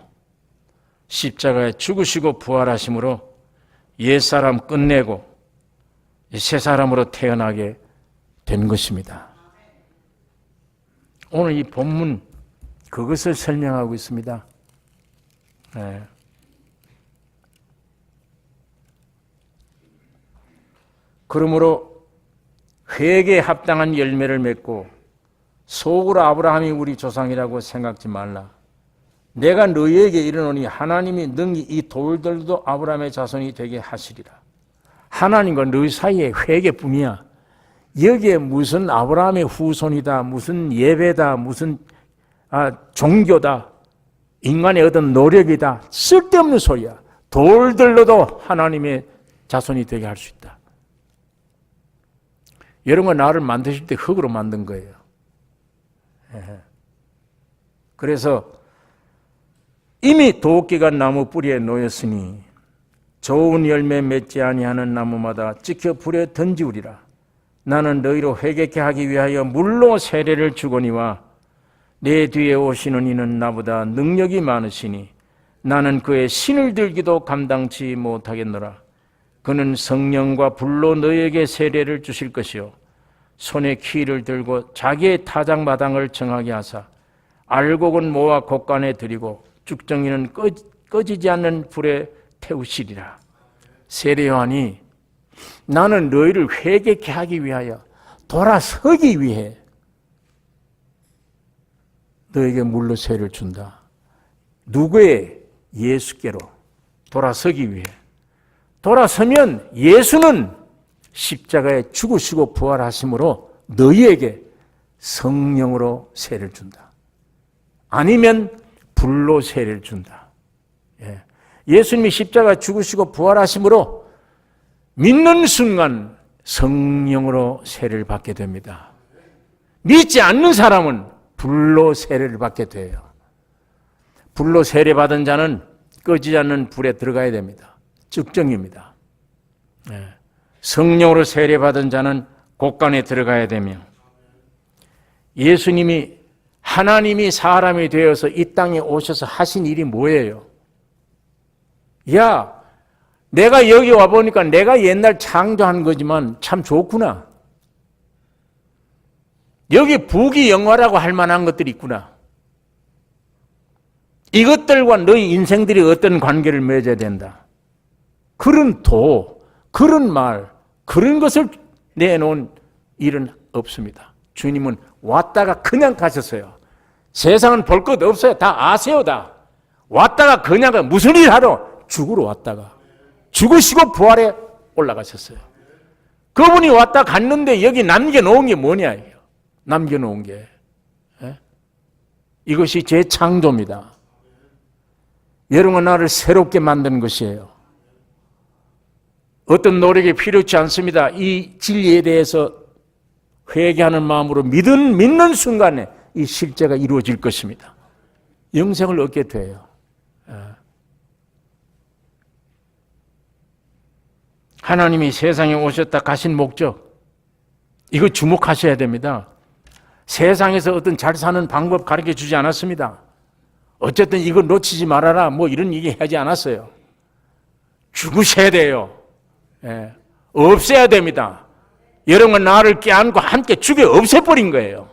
십자가에 죽으시고 부활하심으로 옛사람 끝내고 새 사람으로 태어나게 된 것입니다. 오늘 이 본문 그것을 설명하고 있습니다. 그러므로 회개에 합당한 열매를 맺고 속으로 아브라함이 우리 조상이라고 생각지 말라. 내가 너희에게 이르노니 하나님이 능히 이 돌들도 아브라함의 자손이 되게 하시리라. 하나님과 너희 사이에 회개뿐이야. 여기에 무슨 아브라함의 후손이다, 무슨 예배다, 무슨 종교다, 인간의 어떤 노력이다, 쓸데없는 소리야. 돌들로도 하나님의 자손이 되게 할 수 있다. 여러분과 나를 만드실 때 흙으로 만든 거예요. 그래서 이미 도끼가 나무 뿌리에 놓였으니 좋은 열매 맺지 아니하는 나무마다 찍혀 불에 던지우리라. 나는 너희로 회개케 하기 위하여 물로 세례를 주거니와 내 뒤에 오시는 이는 나보다 능력이 많으시니 나는 그의 신을 들기도 감당치 못하겠노라. 그는 성령과 불로 너희에게 세례를 주실 것이요 손에 키를 들고 자기의 타작마당을 정하게 하사 알곡은 모아 곡간에 들이고 죽정이는 꺼지지 않는 불에 태우시리라. 세례 요한이 나는 너희를 회개케 하기 위하여 돌아서기 위해 너에게 물로 세례를 준다. 누구의? 예수께로 돌아서기 위해. 돌아서면 예수는 십자가에 죽으시고 부활하심으로 너희에게 성령으로 세례를 준다. 아니면 불로 세례를 준다. 예수님이 십자가에 죽으시고 부활하심으로 믿는 순간 성령으로 세례를 받게 됩니다. 믿지 않는 사람은 불로 세례를 받게 돼요. 불로 세례받은 자는 꺼지지 않는 불에 들어가야 됩니다. 측정입니다. 성령으로 세례받은 자는 곳간에 들어가야 되며 예수님이 하나님이 사람이 되어서 이 땅에 오셔서 하신 일이 뭐예요? 야, 내가 여기 와보니까 내가 옛날 창조한 거지만 참 좋구나. 여기 부귀영화라고 할 만한 것들이 있구나. 이것들과 너희 인생들이 어떤 관계를 맺어야 된다. 그런 도, 그런 말, 그런 것을 내놓은 일은 없습니다. 주님은 왔다가 그냥 가셨어요. 세상은 볼 것 없어요. 다 아세요, 다. 왔다가 그냥 무슨 일 하러? 죽으러 왔다가. 죽으시고 부활에 올라가셨어요. 그분이 왔다 갔는데 여기 남겨놓은 게 뭐냐? 남겨놓은 게. 이것이 재창조입니다. 여러분과 나를 새롭게 만드는 것이에요. 어떤 노력이 필요치 않습니다. 이 진리에 대해서 회개하는 마음으로 믿는 순간에 이 실제가 이루어질 것입니다. 영생을 얻게 돼요. 하나님이 세상에 오셨다 가신 목적, 이거 주목하셔야 됩니다. 세상에서 어떤 잘 사는 방법 가르쳐 주지 않았습니다. 어쨌든 이거 놓치지 말아라 뭐 이런 얘기 하지 않았어요. 죽으셔야 돼요. 없애야 됩니다. 여러분과 나를 껴안고 함께 죽여 없애버린 거예요.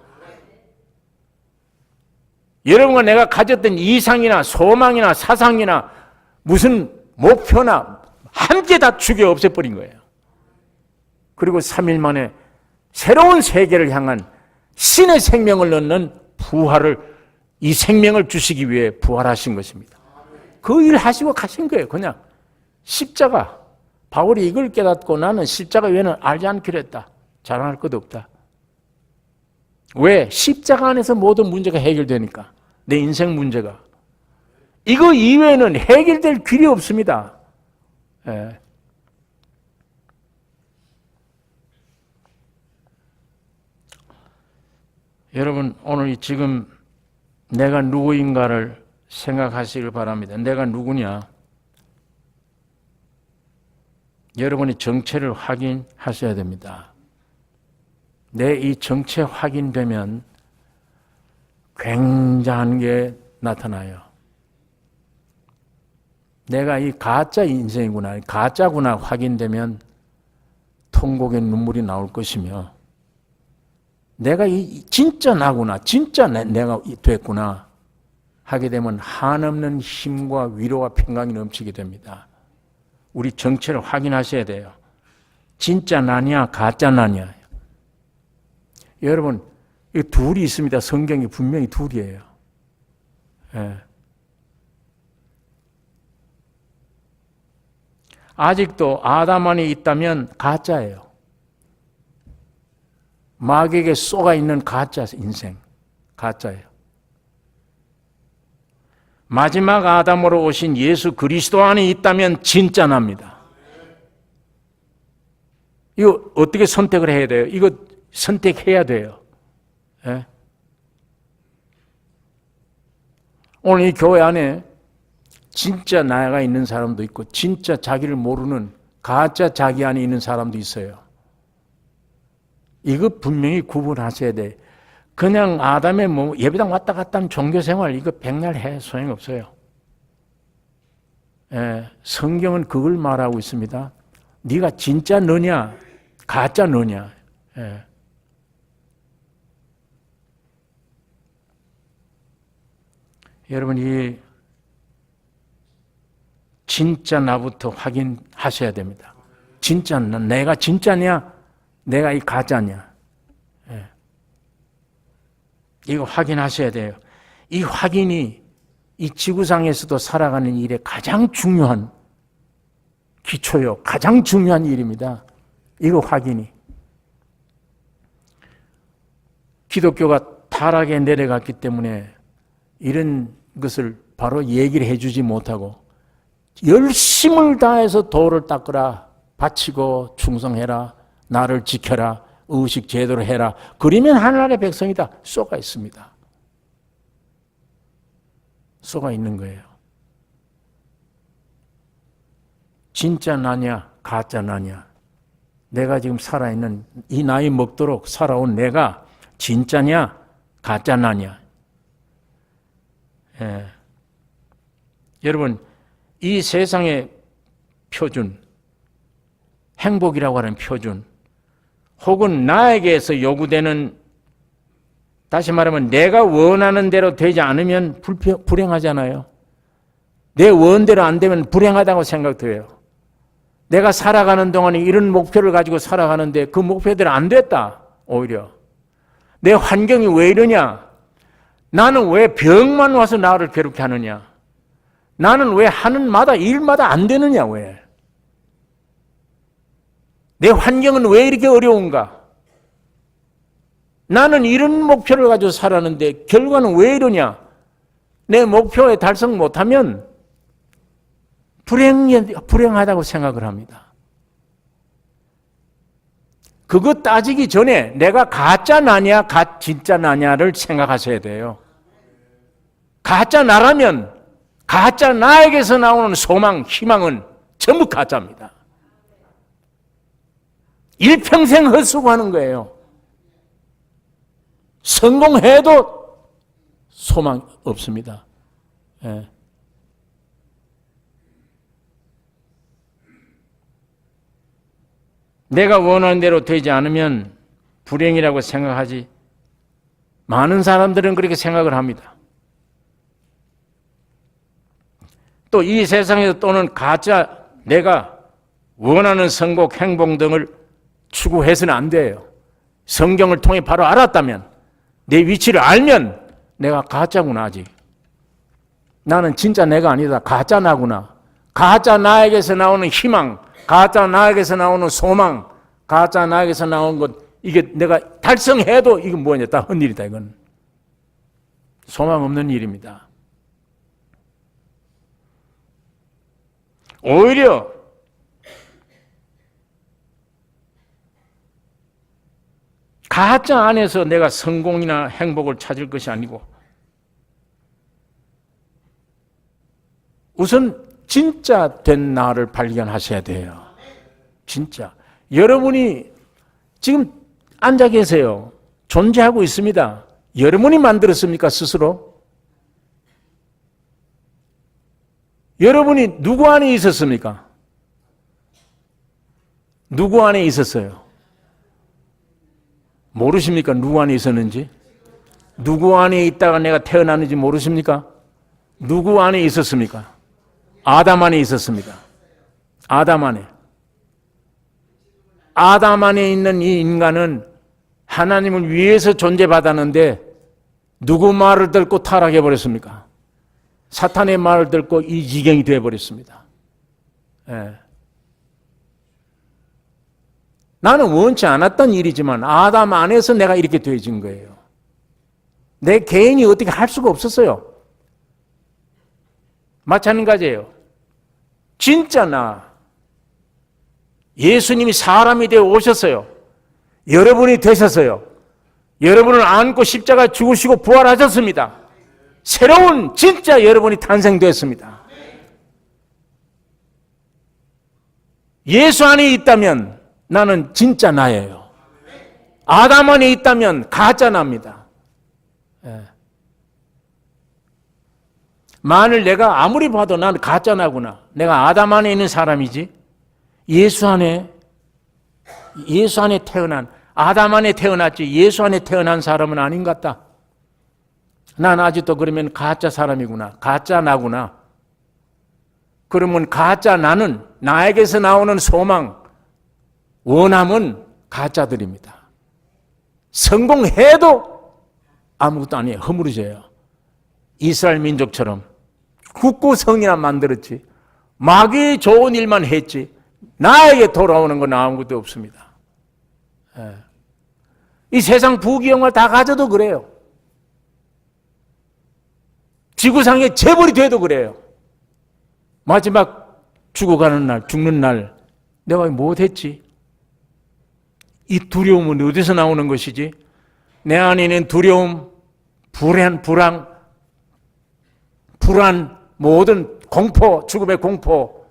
여러분과 내가 가졌던 이상이나 소망이나 사상이나 무슨 목표나 함께 다 죽여 없애버린 거예요. 그리고 3일 만에 새로운 세계를 향한 신의 생명을 얻는 부활을, 이 생명을 주시기 위해 부활하신 것입니다. 그 일 하시고 가신 거예요. 그냥 십자가. 바울이 이걸 깨닫고 나는 십자가 외에는 알지 않기로 했다. 자랑할 것도 없다. 왜? 십자가 안에서 모든 문제가 해결되니까. 내 인생 문제가. 이거 이외에는 해결될 길이 없습니다. 여러분, 오늘 지금 내가 누구인가를 생각하시길 바랍니다. 내가 누구냐? 여러분의 정체를 확인하셔야 됩니다. 내 이 정체 확인되면 굉장한 게 나타나요. 내가 이 가짜 인생이구나, 가짜구나 확인되면 통곡의 눈물이 나올 것이며, 내가 이 진짜 나구나, 진짜 내가 됐구나 하게 되면 한없는 힘과 위로와 평강이 넘치게 됩니다. 우리 정체를 확인하셔야 돼요. 진짜 나냐, 가짜 나냐. 여러분, 이 둘이 있습니다. 성경이 분명히 둘이에요. 아직도 아담 안에 있다면 가짜예요. 마귀에게 쏘가 있는 가짜 인생, 가짜예요. 마지막 아담으로 오신 예수 그리스도 안에 있다면 진짜 납니다. 이거 어떻게 선택을 해야 돼요? 이거 선택해야 돼요. 오늘 이 교회 안에 진짜 나가 있는 사람도 있고 진짜 자기를 모르는 가짜 자기 안에 있는 사람도 있어요. 이거 분명히 구분하셔야 돼. 그냥 아담의 예배당 왔다 갔다 하는 종교생활 이거 백날 해 소용없어요. 성경은 그걸 말하고 있습니다. 네가 진짜 너냐 가짜 너냐. 여러분 이 진짜 나부터 확인하셔야 됩니다. 진짜 내가 진짜냐 내가 이 가짜냐. 이거 확인하셔야 돼요. 이 확인이 이 지구상에서도 살아가는 일에 가장 중요한 기초요. 가장 중요한 일입니다. 이거 확인이. 기독교가 타락에 내려갔기 때문에 이런 것을 바로 얘기를 해주지 못하고 열심을 다해서 도를 닦으라, 바치고 충성해라, 나를 지켜라, 의식 제대로 해라. 그러면 하나님의 백성이다. 쏘가 있습니다. 쏘가 있는 거예요. 진짜 나냐, 가짜 나냐. 내가 지금 살아있는 이 나이 먹도록 살아온 내가 진짜냐, 가짜 나냐. 여러분, 이 세상의 표준, 행복이라고 하는 표준, 혹은 나에게서 요구되는, 다시 말하면 내가 원하는 대로 되지 않으면 불행하잖아요. 내 원대로 안 되면 불행하다고 생각돼요. 내가 살아가는 동안에 이런 목표를 가지고 살아가는데 그 목표대로 안 됐다. 오히려 내 환경이 왜 이러냐? 나는 왜 병만 와서 나를 괴롭게 하느냐? 나는 왜 하는 일마다 안 되느냐? 왜? 내 환경은 왜 이렇게 어려운가? 나는 이런 목표를 가지고 살았는데 결과는 왜 이러냐? 내 목표에 달성 못하면 불행하다고 생각을 합니다. 그거 따지기 전에 내가 가짜 나냐, 진짜 나냐를 생각하셔야 돼요. 가짜 나라면 가짜 나에게서 나오는 소망, 희망은 전부 가짜입니다. 일평생 헛수고하는 거예요. 성공해도 소망 없습니다. 예. 내가 원하는 대로 되지 않으면 불행이라고 생각하지. 많은 사람들은 그렇게 생각을 합니다. 또 이 세상에서 또는 가짜 내가 원하는 성공, 행복 등을 추구해서는 안 돼요. 성경을 통해 바로 알았다면, 내 위치를 알면 내가 가짜구나. 아직 나는 진짜 내가 아니다. 가짜 나구나. 가짜 나에게서 나오는 희망, 가짜 나에게서 나오는 소망, 가짜 나에게서 나오는 것, 이게 내가 달성해도 이건 뭐냐? 다 헛일이다. 이건 소망 없는 일입니다. 오히려 가짜 안에서 내가 성공이나 행복을 찾을 것이 아니고 우선 진짜 된 나를 발견하셔야 돼요. 진짜. 여러분이 지금 앉아 계세요. 존재하고 있습니다. 여러분이 만들었습니까? 스스로? 여러분이 누구 안에 있었습니까? 누구 안에 있었어요? 모르십니까? 누구 안에 있었는지? 누구 안에 있다가 내가 태어났는지 모르십니까? 누구 안에 있었습니까? 아담 안에 있었습니다. 아담 안에. 아담 안에 있는 이 인간은 하나님을 위해서 존재받았는데 누구 말을 듣고 타락해버렸습니까? 사탄의 말을 듣고 이 지경이 되어버렸습니다. 예. 나는 원치 않았던 일이지만 아담 안에서 내가 이렇게 되어진 거예요. 내 개인이 어떻게 할 수가 없었어요. 마찬가지예요. 진짜 나. 예수님이 사람이 되어 오셨어요. 여러분이 되셨어요. 여러분을 안고 십자가 죽으시고 부활하셨습니다. 새로운 진짜 여러분이 탄생되었습니다. 예수 안에 있다면 나는 진짜 나예요. 아담 안에 있다면 가짜 납니다. 예. 만일 내가 아무리 봐도 나는 가짜 나구나. 내가 아담 안에 있는 사람이지. 예수 안에 태어난, 아담 안에 태어났지 예수 안에 태어난 사람은 아닌 것 같다. 난 아직도 그러면 가짜 사람이구나. 가짜 나구나. 그러면 가짜 나는, 나에게서 나오는 소망, 원함은 가짜들입니다. 성공해도 아무것도 아니에요. 허물어져요. 이스라엘 민족처럼 국구성이나 만들었지. 마귀 좋은 일만 했지. 나에게 돌아오는 건 아무것도 없습니다. 예. 이 세상 부귀영화 다 가져도 그래요. 지구상에 재벌이 돼도 그래요. 마지막 죽어가는 날, 죽는 날 내가 못했지? 이 두려움은 어디서 나오는 것이지? 내 안에 있는 두려움, 불안, 모든 공포, 죽음의 공포,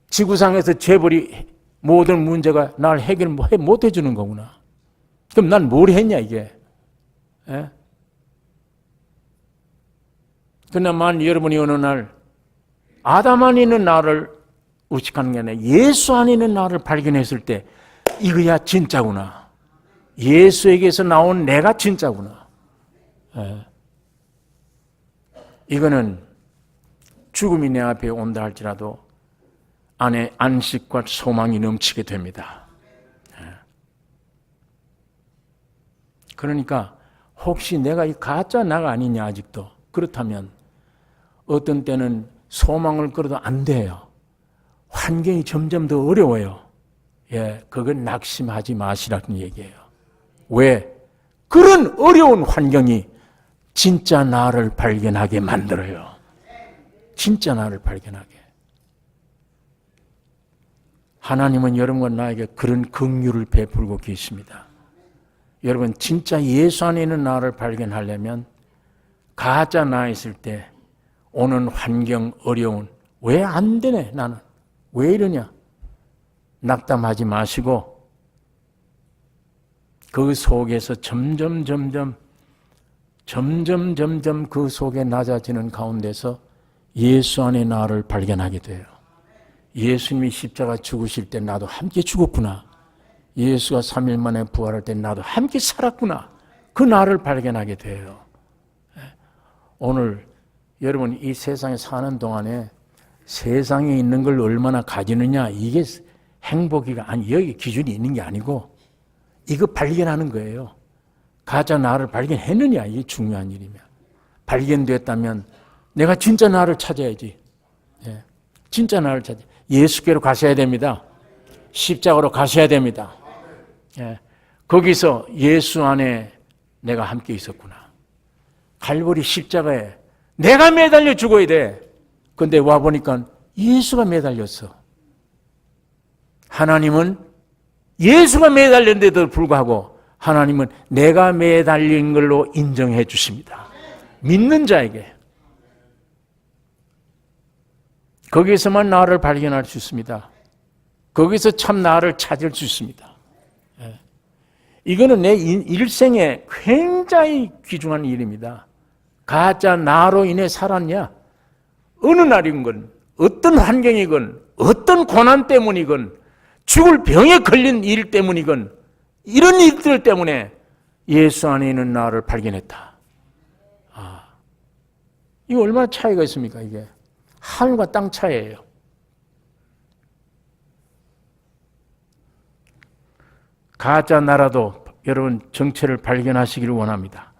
지구상에서 재벌이 모든 문제가 날 해결 못 해주는 거구나. 그럼 난 뭘 했냐 이게? 예? 그나마 여러분이 어느 날 아담 안에 있는 나를 의식하는 게 아니라 예수 안에 있는 나를 발견했을 때 이거야 진짜구나. 예수에게서 나온 내가 진짜구나. 예. 이거는 죽음이 내 앞에 온다 할지라도 안에 안식과 소망이 넘치게 됩니다. 그러니까 혹시 내가 이 가짜 나가 아니냐 아직도. 그렇다면 어떤 때는 소망을 끌어도 안 돼요. 환경이 점점 더 어려워요. 예, 그건 낙심하지 마시라는 얘기예요. 왜? 그런 어려운 환경이 진짜 나를 발견하게 만들어요. 진짜 나를 발견하게. 하나님은 여러분과 나에게 그런 긍휼을 베풀고 계십니다. 여러분 진짜 예수 안에 있는 나를 발견하려면 가짜 나 있을 때 오는 환경 어려운 왜 안 되네 나는 왜 이러냐 낙담하지 마시고 그 속에서 점점 그 속에 낮아지는 가운데서 예수 안에 나를 발견하게 돼요. 예수님이 십자가 죽으실 때 나도 함께 죽었구나. 예수가 3일 만에 부활할 때 나도 함께 살았구나. 그 나를 발견하게 돼요. 오늘 여러분 이 세상에 사는 동안에 세상에 있는 걸 얼마나 가지느냐 이게 행복이가 아니 여기 기준이 있는 게 아니고 이거 발견하는 거예요. 가짜 나를 발견했느냐 이게 중요한 일이며 발견됐다면 내가 진짜 나를 찾아야지. 예, 진짜 나를 찾아. 예수께로 가셔야 됩니다. 십자가로 가셔야 됩니다. 예, 거기서 예수 안에 내가 함께 있었구나. 갈보리 십자가에 내가 매달려 죽어야 돼. 근데 와보니까 예수가 매달렸어. 하나님은 예수가 매달렸는데도 불구하고 하나님은 내가 매달린 걸로 인정해 주십니다. 믿는 자에게. 거기서만 나를 발견할 수 있습니다. 거기서 참 나를 찾을 수 있습니다. 이거는 내 일생에 굉장히 귀중한 일입니다. 가짜 나로 인해 살았냐? 어느 날이건 어떤 환경이건 어떤 고난 때문이건 죽을 병에 걸린 일 때문이건 이런 일들 때문에 예수 안에 있는 나를 발견했다. 이거 얼마나 차이가 있습니까? 이게 하늘과 땅 차이예요. 가짜 나라도 여러분 정체를 발견하시기를 원합니다.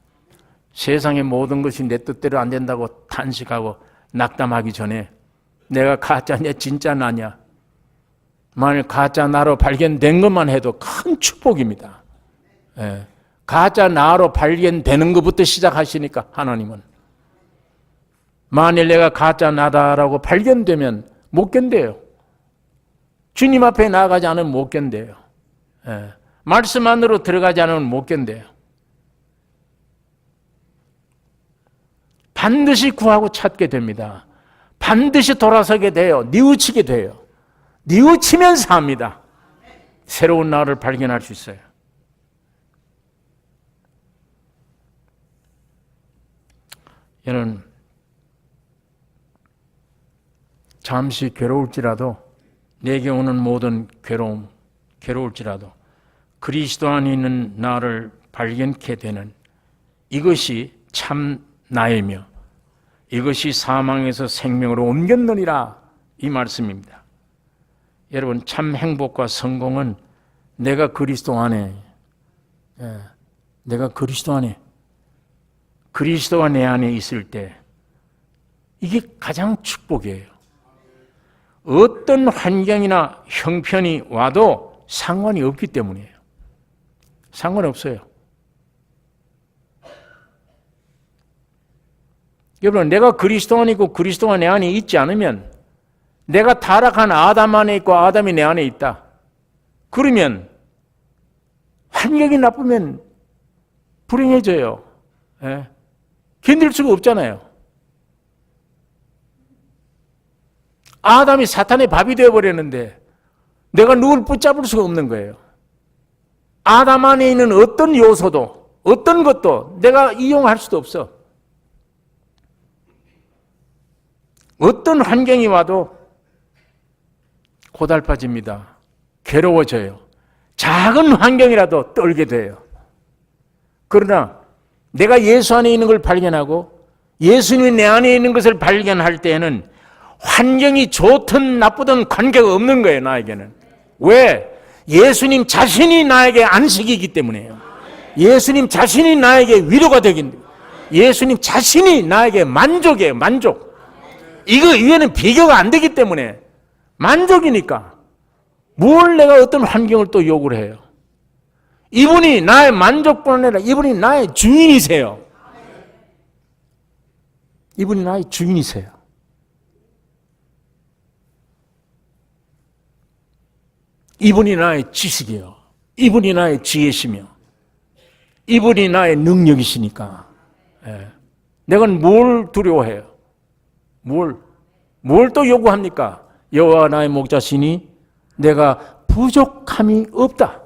세상의 모든 것이 내 뜻대로 안 된다고 탄식하고 낙담하기 전에 내가 가짜냐 진짜 나냐 만일 가짜 나로 발견된 것만 해도 큰 축복입니다. 예. 가짜 나로 발견되는 것부터 시작하시니까 하나님은 만일 내가 가짜 나다라고 발견되면 못 견뎌요. 주님 앞에 나아가지 않으면 못 견뎌요. 예. 말씀 안으로 들어가지 않으면 못 견뎌요. 반드시 구하고 찾게 됩니다. 반드시 돌아서게 돼요. 뉘우치게 돼요. 뉘우치면서 합니다. 새로운 나를 발견할 수 있어요. 여러분 잠시 괴로울지라도 내게 오는 모든 괴로울지라도 그리스도 안에 있는 나를 발견케 되는 이것이 참 나이며 이것이 사망에서 생명으로 옮겼느니라 이 말씀입니다. 여러분 참 행복과 성공은 내가 그리스도 안에 내가 그리스도 안에 그리스도가 내 안에 있을 때 이게 가장 축복이에요. 어떤 환경이나 형편이 와도 상관이 없기 때문이에요. 상관없어요. 여러분 내가 그리스도 안에 있고 그리스도가 내 안에 있지 않으면 내가 타락한 아담 안에 있고 아담이 내 안에 있다. 그러면 환경이 나쁘면 불행해져요. 예? 견딜 수가 없잖아요. 아담이 사탄의 밥이 되어버렸는데 내가 누굴 붙잡을 수가 없는 거예요. 아담 안에 있는 어떤 요소도 어떤 것도 내가 이용할 수도 없어. 어떤 환경이 와도 고달파집니다. 괴로워져요. 작은 환경이라도 떨게 돼요. 그러나 내가 예수 안에 있는 걸 발견하고 예수님이 내 안에 있는 것을 발견할 때에는 환경이 좋든 나쁘든 관계가 없는 거예요. 나에게는. 왜? 예수님 자신이 나에게 안식이기 때문이에요. 예수님 자신이 나에게 위로가 되긴, 예수님 자신이 나에게 만족이에요. 만족. 이거 이외에는 비교가 안 되기 때문에 만족이니까 뭘 내가 어떤 환경을 또 요구를 해요. 이분이 나의 만족뿐 아니라 이분이 나의 주인이세요. 이분이 나의 주인이세요. 이분이 나의 지식이요. 이분이 나의 지혜시며 이분이 나의 능력이시니까. 예. 내가 뭘 두려워해요? 뭘 또 요구합니까? 여호와 나의 목자시니 내가 부족함이 없다.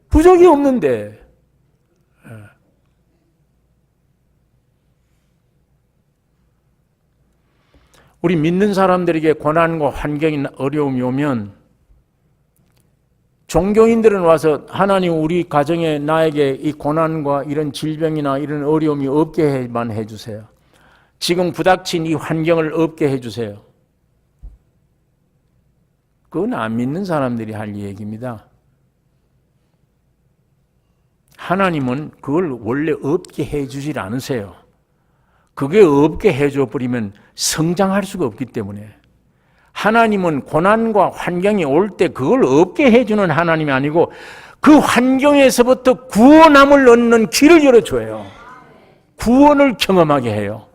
부족이 없는데. 우리 믿는 사람들에게 고난과 환경이나 어려움이 오면 종교인들은 와서 하나님 우리 가정에 나에게 이 고난과 이런 질병이나 이런 어려움이 없게만 해주세요. 지금 부닥친 이 환경을 없게 해주세요. 그건 안 믿는 사람들이 할 얘기입니다. 하나님은 그걸 원래 없게 해주질 않으세요. 그게 없게 해줘 버리면 성장할 수가 없기 때문에. 하나님은 고난과 환경이 올 때 그걸 없게 해주는 하나님이 아니고 그 환경에서부터 구원함을 얻는 길을 열어줘요. 구원을 경험하게 해요.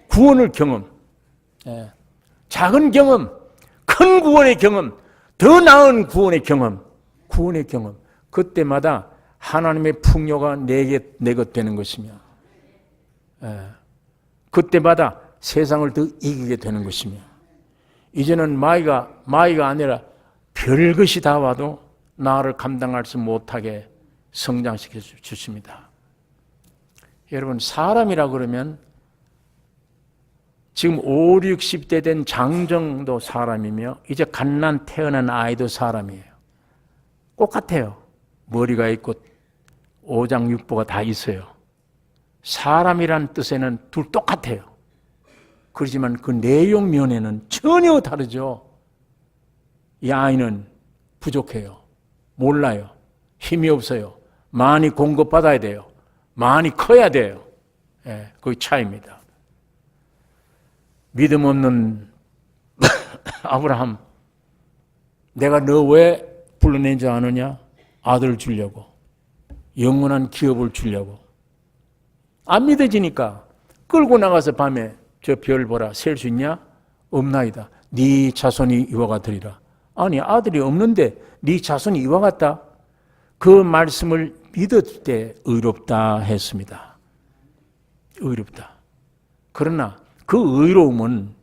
구원을 경험. 예. 작은 경험, 큰 구원의 경험, 더 나은 구원의 경험, 구원의 경험. 그때마다 하나님의 풍요가 내 것 되는 것이며, 예. 그때마다 세상을 더 이기게 되는 것이며, 이제는 마이가 아니라 별것이 다 와도 나를 감당할 수 못하게 성장시켜 주십니다. 여러분, 사람이라 그러면 지금 5, 60대 된 장정도 사람이며 이제 갓난 태어난 아이도 사람이에요. 똑같아요. 머리가 있고 오장육부가 다 있어요. 사람이란 뜻에는 둘 똑같아요. 그렇지만 그 내용 면에는 전혀 다르죠. 이 아이는 부족해요. 몰라요. 힘이 없어요. 많이 공급받아야 돼요. 많이 커야 돼요. 예, 그 차이입니다. 믿음 없는 아브라함, 내가 너 왜 불러내지 않으냐? 아들 주려고, 영원한 기업을 주려고. 안 믿어지니까 끌고 나가서 밤에 저 별 보라, 셀 수 있냐? 없나이다. 네 자손이 이와 같으리라. 아니, 아들이 없는데 네 자손이 이와 같다? 그 말씀을 믿을 때 의롭다 했습니다. 의롭다. 그러나 그 의로움은,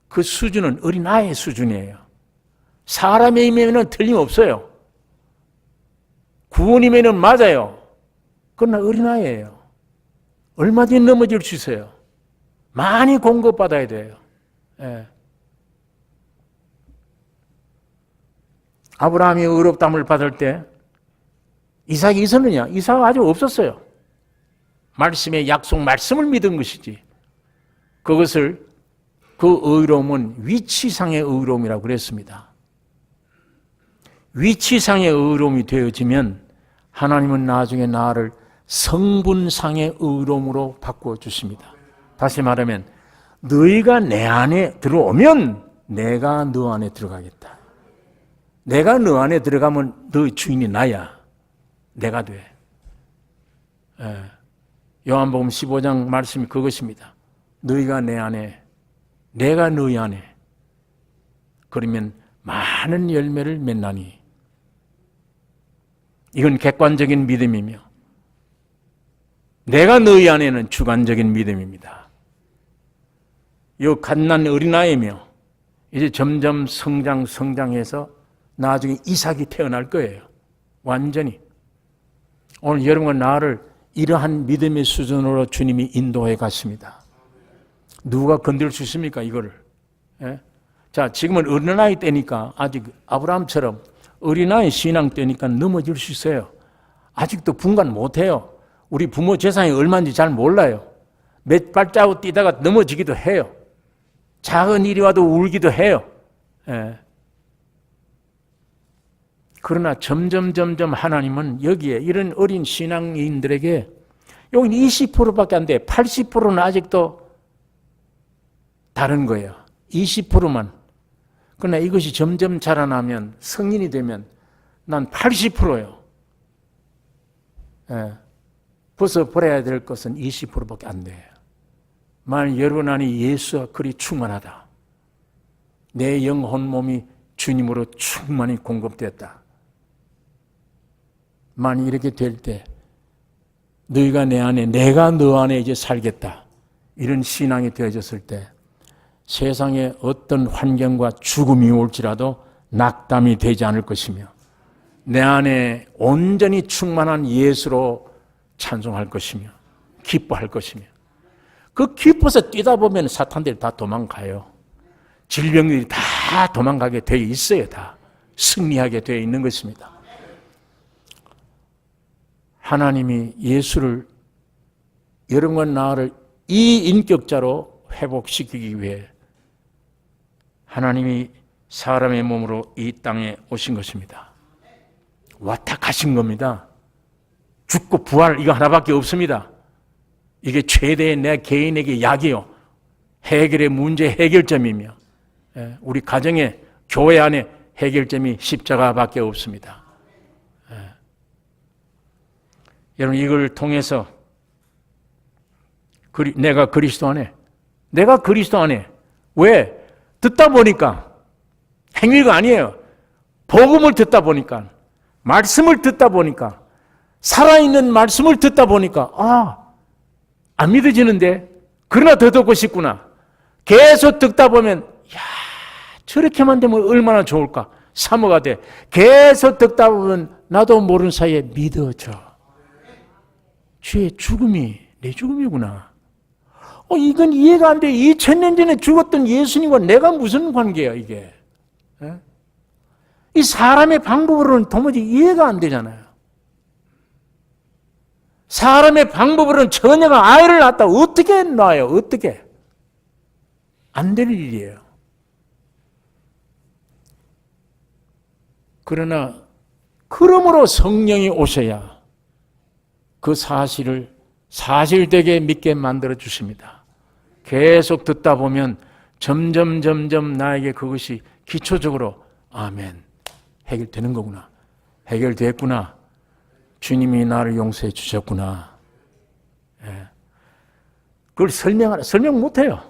그 수준은 어린아이의 수준이에요. 사람의 힘에는 틀림없어요. 구원임에는 맞아요. 그러나 어린아이예요. 얼마든지 넘어질 수 있어요. 많이 공급받아야 돼요. 예. 아브라함이 의롭다함을 받을 때 이삭이 있었느냐? 이삭은 아직 없었어요. 말씀의 약속 말씀을 믿은 것이지. 그것을, 그 의로움은 위치상의 의로움이라고 그랬습니다. 위치상의 의로움이 되어지면 하나님은 나중에 나를 성분상의 의로움으로 바꾸어 주십니다. 다시 말하면 너희가 내 안에 들어오면 내가 너 안에 들어가겠다. 내가 너 안에 들어가면 너의 주인이 나야. 내가 돼. 예. 요한복음 15장 말씀이 그것입니다. 너희가 내 안에, 내가 너희 안에. 그러면 많은 열매를 맺나니. 이건 객관적인 믿음이며, 내가 너희 안에는 주관적인 믿음입니다. 이 갓난 어린아이며 이제 점점 성장해서 나중에 이삭이 태어날 거예요. 완전히. 오늘 여러분과 나를 이러한 믿음의 수준으로 주님이 인도해 갔습니다. 누가 건들 수 있습니까, 이거를? 예? 자, 지금은 어린아이 때니까, 아직 아브라함처럼 어린아이 신앙 때니까 넘어질 수 있어요. 아직도 분간 못해요. 우리 부모 재산이 얼마인지 잘 몰라요. 몇 발자국 뛰다가 넘어지기도 해요. 작은 일이 와도 울기도 해요. 예. 그러나 점점 하나님은 여기에 이런 어린 신앙인들에게 여기는 20%밖에 안 돼. 80%는 아직도 다른 거예요. 20%만. 그러나 이것이 점점 자라나면 성인이 되면 난 80%예요. 예. 벗어버려야 될 것은 20%밖에 안 돼요. 만약 여러분 안에 예수와 그리 충만하다. 내 영혼 몸이 주님으로 충만히 공급되었다. 만약 이렇게 될 때 너희가 내 안에 내가 너 안에 이제 살겠다. 이런 신앙이 되어졌을 때 세상에 어떤 환경과 죽음이 올지라도 낙담이 되지 않을 것이며 내 안에 온전히 충만한 예수로 찬송할 것이며 기뻐할 것이며 그 기뻐서 뛰다 보면 사탄들이 다 도망가요. 질병들이 다 도망가게 되어 있어요. 다 승리하게 되어 있는 것입니다. 하나님이 예수를 여러분과 나를 이 인격자로 회복시키기 위해 하나님이 사람의 몸으로 이 땅에 오신 것입니다. 왔다 가신 겁니다. 죽고 부활 이거 하나밖에 없습니다. 이게 최대의 내 개인에게 약이요. 해결의 문제 해결점이며 우리 가정의 교회 안에 해결점이 십자가밖에 없습니다. 여러분 이걸 통해서 내가 그리스도 안에 왜? 듣다 보니까 행위가 아니에요. 복음을 듣다 보니까 말씀을 듣다 보니까 살아있는 말씀을 듣다 보니까 안 믿어지는데 그러나 더 듣고 싶구나. 계속 듣다 보면 저렇게만 되면 얼마나 좋을까 사모가 돼. 계속 듣다 보면 나도 모르는 사이에 믿어져. 주의 죽음이 내 죽음이구나. 이건 이해가 안 돼. 2000년 전에 죽었던 예수님과 내가 무슨 관계야 이게. 이 사람의 방법으로는 도무지 이해가 안 되잖아요. 사람의 방법으로는 처녀가 아이를 낳았다 어떻게 낳아요? 어떻게? 안 될 일이에요. 그러나 그러므로 성령이 오셔야 그 사실을 사실되게 믿게 만들어 주십니다. 계속 듣다 보면 점점 나에게 그것이 기초적으로 아멘 해결되는 거구나. 해결됐구나. 주님이 나를 용서해 주셨구나. 그걸 설명 못해요.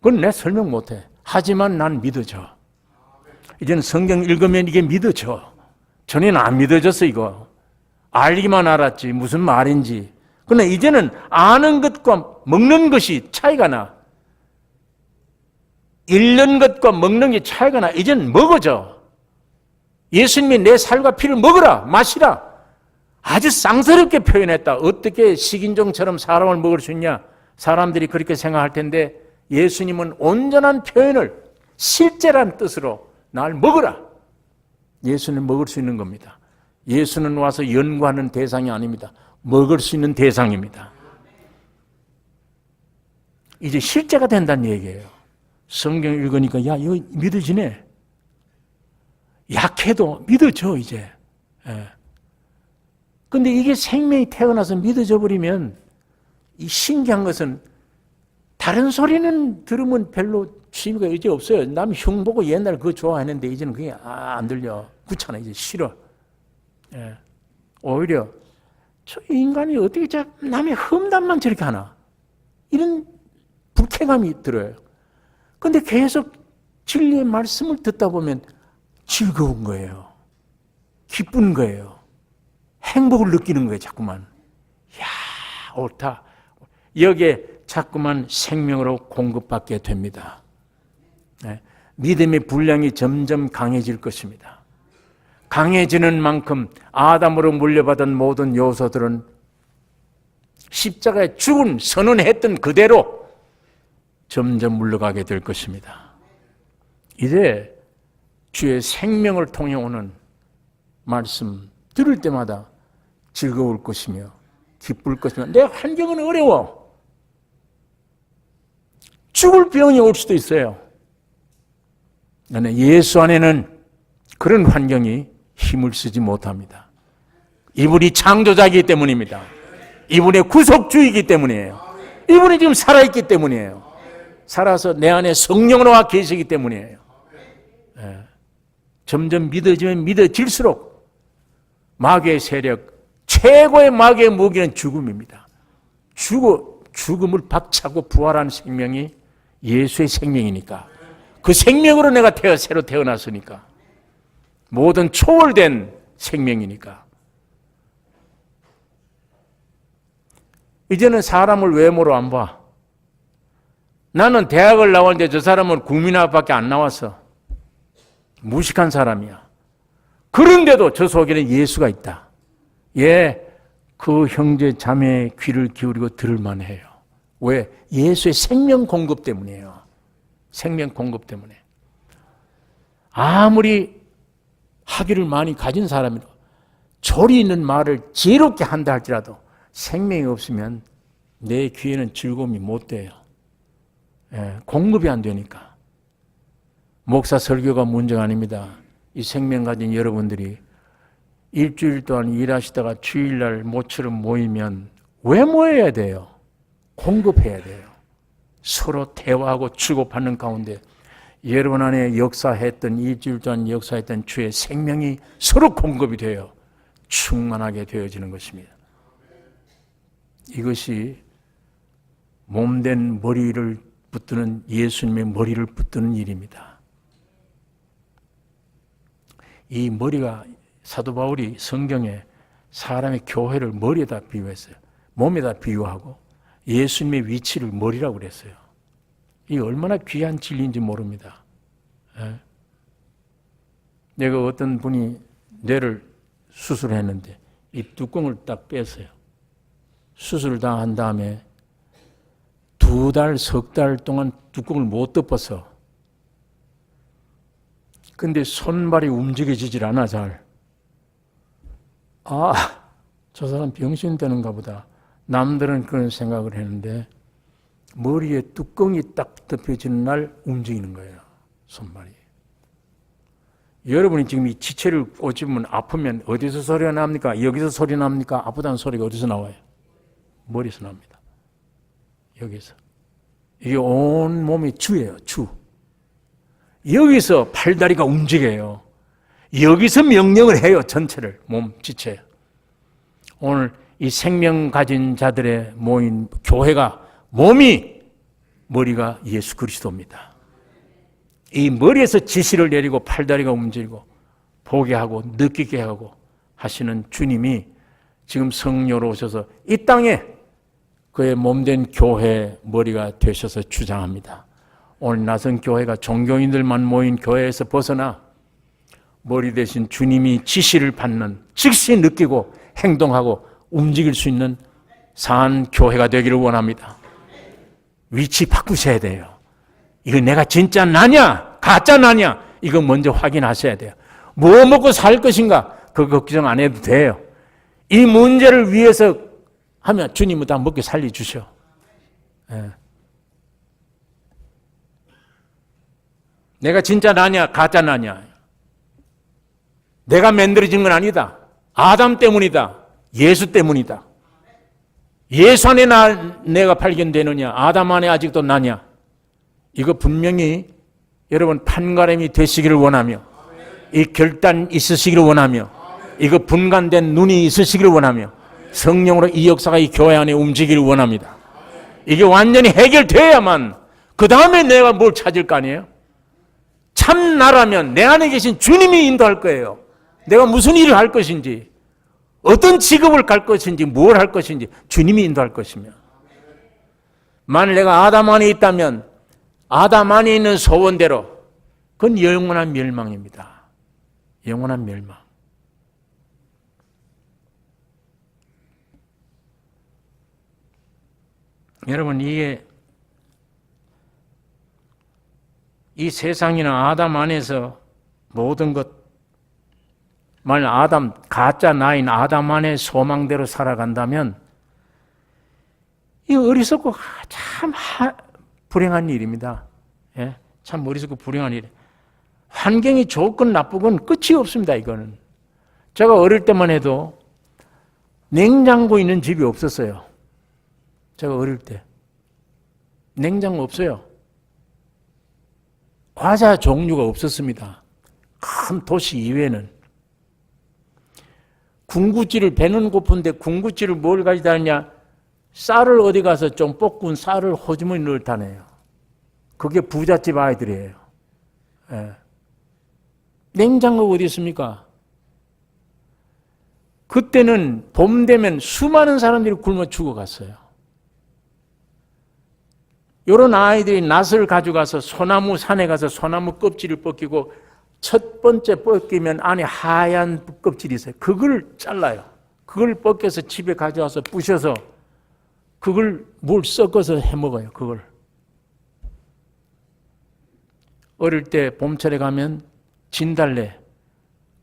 그건 내 설명 못해. 하지만 난 믿어져. 이제는 성경 읽으면 이게 믿어져. 전에는 안 믿어졌어 이거. 알기만 알았지 무슨 말인지. 그러나 이제는 아는 것과 먹는 것이 차이가 나. 읽는 것과 먹는 게 차이가 나. 이제는 먹어져. 예수님이 내 살과 피를 먹으라 마시라. 아주 쌍스럽게 표현했다. 어떻게 식인종처럼 사람을 먹을 수 있냐. 사람들이 그렇게 생각할 텐데 예수님은 온전한 표현을 실제란 뜻으로 날 먹으라. 예수는 먹을 수 있는 겁니다. 예수는 와서 연구하는 대상이 아닙니다. 먹을 수 있는 대상입니다. 이제 실제가 된다는 얘기예요. 성경 읽으니까 이거 믿어지네. 약해도 믿어져 이제. 근데 이게 생명이 태어나서 믿어져 버리면 이 신기한 것은 다른 소리는 들으면 별로 취미가 이제 없어요. 남 흉 보고 옛날 그거 좋아했는데 이제는 그게 안 들려. 귀찮아 이제 싫어. 오히려 저 인간이 어떻게 남의 험담만 저렇게 하나 이런 불쾌감이 들어요. 근데 계속 진리의 말씀을 듣다 보면 즐거운 거예요. 기쁜 거예요. 행복을 느끼는 거예요. 자꾸만. 옳다. 여기에 자꾸만 생명으로 공급받게 됩니다. 믿음의 분량이 점점 강해질 것입니다. 강해지는 만큼 아담으로 물려받은 모든 요소들은 십자가에 죽은 선언했던 그대로 점점 물러가게 될 것입니다. 이제 주의 생명을 통해 오는 말씀 들을 때마다 즐거울 것이며 기쁠 것이며 내 환경은 어려워. 죽을 병이 올 수도 있어요. 그러나 예수 안에는 그런 환경이 힘을 쓰지 못합니다. 이분이 창조자이기 때문입니다. 이분의 구속주이기 때문이에요. 이분이 지금 살아있기 때문이에요. 살아서 내 안에 성령으로 와 계시기 때문이에요. 점점 믿어지면 믿어질수록 마귀의 세력, 최고의 마귀의 무기는 죽음입니다. 죽음을 박차고 부활하는 생명이 예수의 생명이니까, 그 생명으로 내가 새로 태어났으니까, 모든 초월된 생명이니까. 이제는 사람을 외모로 안 봐. 나는 대학을 나왔는데 저 사람은 국민학밖에 안 나왔어. 무식한 사람이야. 그런데도 저 속에는 예수가 있다. 그 형제 자매의 귀를 기울이고 들을만 해요. 왜? 예수의 생명 공급 때문이에요. 생명 공급 때문에. 아무리 학위를 많이 가진 사람이라도 조리 있는 말을 지혜롭게 한다 할지라도 생명이 없으면 내 귀에는 즐거움이 못 돼요. 공급이 안 되니까. 목사 설교가 문제가 아닙니다. 이 생명 가진 여러분들이 일주일 동안 일하시다가 주일날 모처럼 모이면 왜 모여야 돼요? 공급해야 돼요. 서로 대화하고 주고받는 가운데 여러분 안에 역사했던, 일주일 동안 역사했던 주의 생명이 서로 공급이 되어 충만하게 되어지는 것입니다. 이것이 몸된 머리를 붙드는, 예수님의 머리를 붙드는 일입니다. 이 머리가, 사도 바울이 성경에 사람의 교회를 머리에다 비유했어요. 몸에다 비유하고 예수님의 위치를 머리라고 그랬어요. 이 얼마나 귀한 진리인지 모릅니다. 내가 어떤 분이 뇌를 수술했는데 이 뚜껑을 딱 뺐어요. 수술을 다 한 다음에 2달, 3달 동안 뚜껑을 못 덮어서, 근데 손발이 움직여지질 않아 잘. 저 사람 병신 되는가 보다. 남들은 그런 생각을 했는데 머리에 뚜껑이 딱 덮여지는 날 움직이는 거예요. 손발이. 여러분이 지금 이 지체를 꽂으면 아프면 어디서 소리가 납니까? 여기서 소리 납니까? 아프다는 소리가 어디서 나와요? 머리에서 납니다. 여기서. 이게 온 몸이 주예요. 주. 여기서 팔다리가 움직여요. 여기서 명령을 해요. 전체를. 몸, 지체. 오늘 이 생명 가진 자들의 모인 교회가, 몸이, 머리가 예수 그리스도입니다. 이 머리에서 지시를 내리고 팔다리가 움직이고 보게 하고 느끼게 하고 하시는 주님이 지금 성령으로 오셔서 이 땅에 그의 몸된 교회 머리가 되셔서 주장합니다. 오늘 나선 교회가 종교인들만 모인 교회에서 벗어나 머리 대신 주님이 지시를 받는, 즉시 느끼고 행동하고 움직일 수 있는 산 교회가 되기를 원합니다. 위치 바꾸셔야 돼요. 이거 내가 진짜 나냐 가짜 나냐 이거 먼저 확인하셔야 돼요. 뭐 먹고 살 것인가 그거 걱정 안 해도 돼요. 이 문제를 위해서 하면 주님은 다 먹게 살려주셔. 내가 진짜 나냐 가짜 나냐, 내가 만들어진 건 아니다. 아담 때문이다. 예수 때문이다. 예수 안에 내가 발견되느냐, 아담 안에 아직도 나냐, 이거 분명히 여러분 판가름이 되시기를 원하며, 이 결단 있으시기를 원하며, 이거 분간된 눈이 있으시기를 원하며, 성령으로 이 역사가 이 교회 안에 움직이기를 원합니다. 이게 완전히 해결돼야만 그 다음에 내가 뭘 찾을 거 아니에요? 참 나라면 내 안에 계신 주님이 인도할 거예요. 내가 무슨 일을 할 것인지, 어떤 직업을 갈 것인지, 뭘 할 것인지 주님이 인도할 것이며, 만일 내가 아담 안에 있다면 아담 안에 있는 소원대로 그건 영원한 멸망입니다. 영원한 멸망. 여러분, 이게 이 세상이나 아담 안에서 모든 것, 만일 아담, 가짜 나인 아담 안의 소망대로 살아간다면 이 어리석고 참 불행한 일입니다. 예? 참 어리석고 불행한 일. 환경이 좋건 나쁘건 끝이 없습니다. 이거는 제가 어릴 때만 해도 냉장고 있는 집이 없었어요. 제가 어릴 때. 냉장고 없어요. 과자 종류가 없었습니다. 큰 도시 이외에는. 군것질을 배는 고픈데 군것질을 뭘 가지다 하냐? 쌀을 어디 가서 좀 볶은 쌀을 호주머니 넣다네요. 그게 부잣집 아이들이에요. 예. 냉장고가 어디 있습니까? 그때는 봄 되면 수많은 사람들이 굶어 죽어갔어요. 이런 아이들이 낫을 가져가서 소나무 산에 가서 소나무 껍질을 벗기고 첫 번째 벗기면 안에 하얀 껍질이 있어요. 그걸 잘라요. 그걸 벗겨서 집에 가져와서 부셔서 그걸 물 섞어서 해먹어요. 그걸. 어릴 때 봄철에 가면 진달래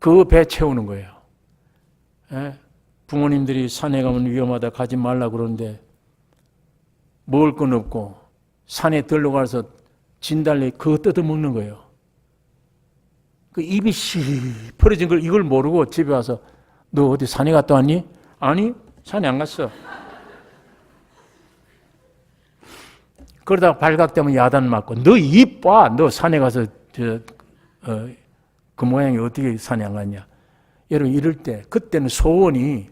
그 배 채우는 거예요. 예? 부모님들이 산에 가면 위험하다 가지 말라 그러는데 먹을 건 없고 산에 들러가서 진달래 그거 뜯어 먹는 거예요. 그 입이 씨 벌어진 걸 이걸 모르고 집에 와서 너 어디 산에 갔다 왔니? 아니 산에 안 갔어. 그러다가 발각되면 야단 맞고 너 입 봐. 너 산에 가서 그 모양이 어떻게 산에 안 갔냐. 여러분 이럴 때 그때는 소원이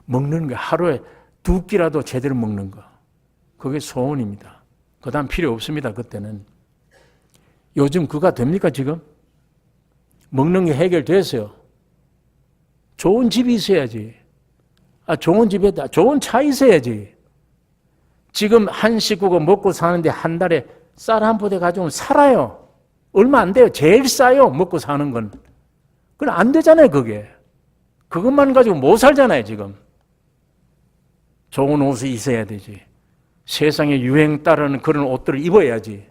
먹는 거 하루에 2끼라도 제대로 먹는 거. 그게 소원입니다. 그 다음 필요 없습니다. 그때는. 요즘 그가 됩니까 지금? 먹는 게 해결됐어요. 좋은 집이 있어야지. 좋은 집에다 좋은 차 있어야지. 지금 한 식구가 먹고 사는데 한 달에 쌀 한 포대 가져오면 살아요. 얼마 안 돼요. 제일 싸요. 먹고 사는 건. 그건 안 되잖아요. 그게. 그것만 가지고 못 살잖아요. 지금. 좋은 옷이 있어야 되지. 세상에 유행 따르는 그런 옷들을 입어야지.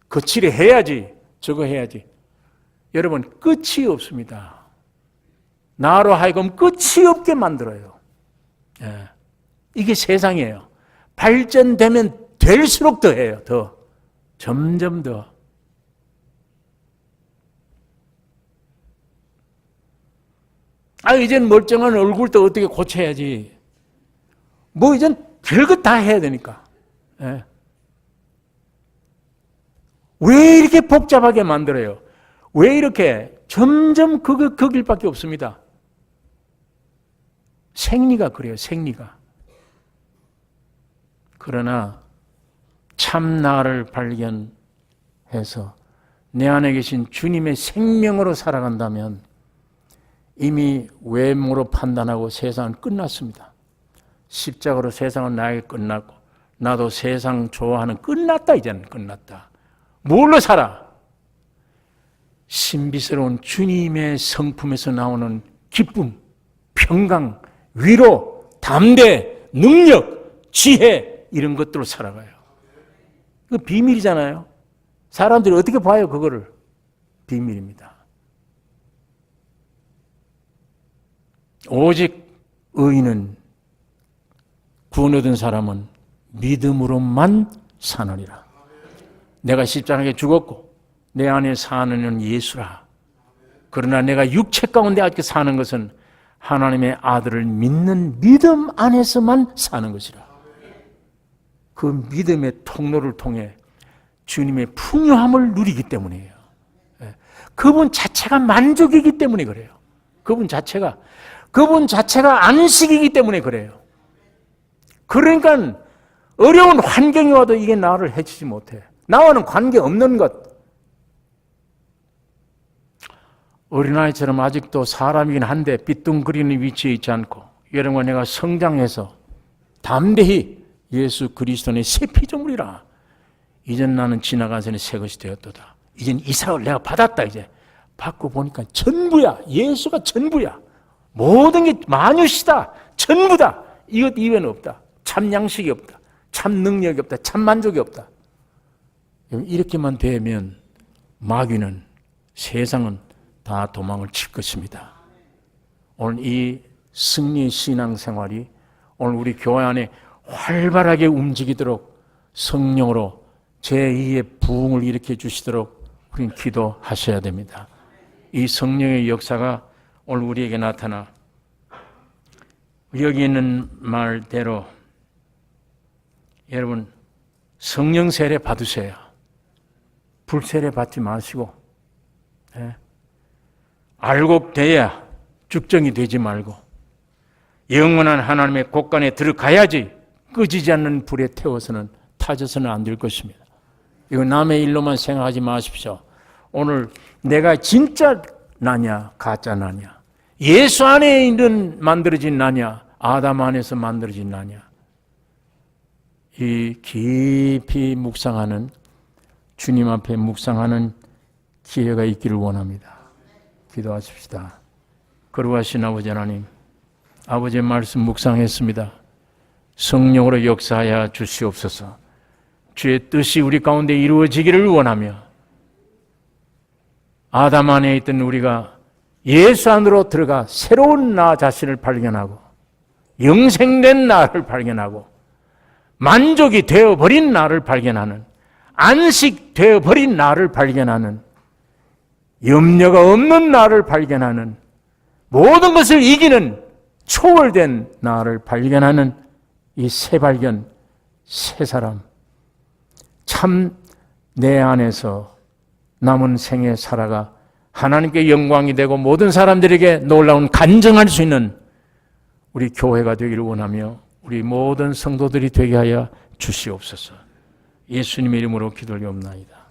거칠게 해야지. 저거 해야지. 여러분 끝이 없습니다. 나로 하여금 끝이 없게 만들어요. 예. 이게 세상이에요. 발전되면 될수록 더해요. 더. 점점 더. 이젠 멀쩡한 얼굴도 어떻게 고쳐야지. 뭐 이젠 별것 다 해야 되니까. 예. 왜 이렇게 복잡하게 만들어요? 왜 이렇게 점점 그 길밖에 없습니다. 생리가 그래요. 생리가. 그러나 참 나를 발견해서 내 안에 계신 주님의 생명으로 살아간다면 이미 외모로 판단하고 세상은 끝났습니다. 십자가로 세상은 나에게 끝났고 나도 세상 좋아하는 끝났다. 이제는 끝났다. 뭘로 살아? 신비스러운 주님의 성품에서 나오는 기쁨, 평강, 위로, 담대, 능력, 지혜 이런 것들로 살아가요. 그 비밀이잖아요. 사람들이 어떻게 봐요 그거를? 비밀입니다. 오직 의인은 구원 얻은 사람은 믿음으로만 사느니라. 내가 십자가에 죽었고 내 안에 사는 이는 예수라. 그러나 내가 육체 가운데 아직 사는 것은 하나님의 아들을 믿는 믿음 안에서만 사는 것이라. 그 믿음의 통로를 통해 주님의 풍요함을 누리기 때문이에요. 그분 자체가 만족이기 때문에 그래요. 그분 자체가 안식이기 때문에 그래요. 그러니까 어려운 환경이 와도 이게 나를 해치지 못해. 나와는 관계없는 것. 어린아이처럼 아직도 사람이긴 한데 삐뚤거리는 위치에 있지 않고 여러분과 내가 성장해서 담대히 예수 그리스도의 새 피조물이라. 이젠 나는 지나간 새는 새 것이 되었도다. 이젠 이삭을 내가 받았다. 이제 받고 보니까 전부야. 예수가 전부야. 모든 게 만유시다. 전부다. 이것 이외는 없다. 참 양식이 없다. 참 능력이 없다. 참 만족이 없다. 이렇게만 되면 마귀는 세상은 다 도망을 칠 것입니다. 오늘 이 승리의 신앙생활이 오늘 우리 교회 안에 활발하게 움직이도록 성령으로 제2의 부흥을 일으켜 주시도록 우리는 기도하셔야 됩니다. 이 성령의 역사가 오늘 우리에게 나타나 여기 있는 말대로 여러분 성령 세례 받으세요. 불 세례 받지 마시고 알곡 돼야 죽정이 되지 말고 영원한 하나님의 곳간에 들어가야지 꺼지지 않는 불에 태워서는 타져서는 안 될 것입니다. 이거 남의 일로만 생각하지 마십시오. 오늘 내가 진짜 나냐 가짜 나냐, 예수 안에 있는 만들어진 나냐 아담 안에서 만들어진 나냐, 이 깊이 묵상하는 주님 앞에 묵상하는 기회가 있기를 원합니다. 기도하십시다. 거룩하신 아버지 하나님, 아버지의 말씀 묵상했습니다. 성령으로 역사하여 주시옵소서. 주의 뜻이 우리 가운데 이루어지기를 원하며 아담 안에 있던 우리가 예수 안으로 들어가 새로운 나 자신을 발견하고 영생된 나를 발견하고 만족이 되어버린 나를 발견하는, 안식되어버린 나를 발견하는, 염려가 없는 나를 발견하는, 모든 것을 이기는 초월된 나를 발견하는 이 새 발견, 새 사람, 참 내 안에서 남은 생에 살아가 하나님께 영광이 되고 모든 사람들에게 놀라운 간증할 수 있는 우리 교회가 되기를 원하며 우리 모든 성도들이 되게 하여 주시옵소서. 예수님의 이름으로 기도를 옵나이다.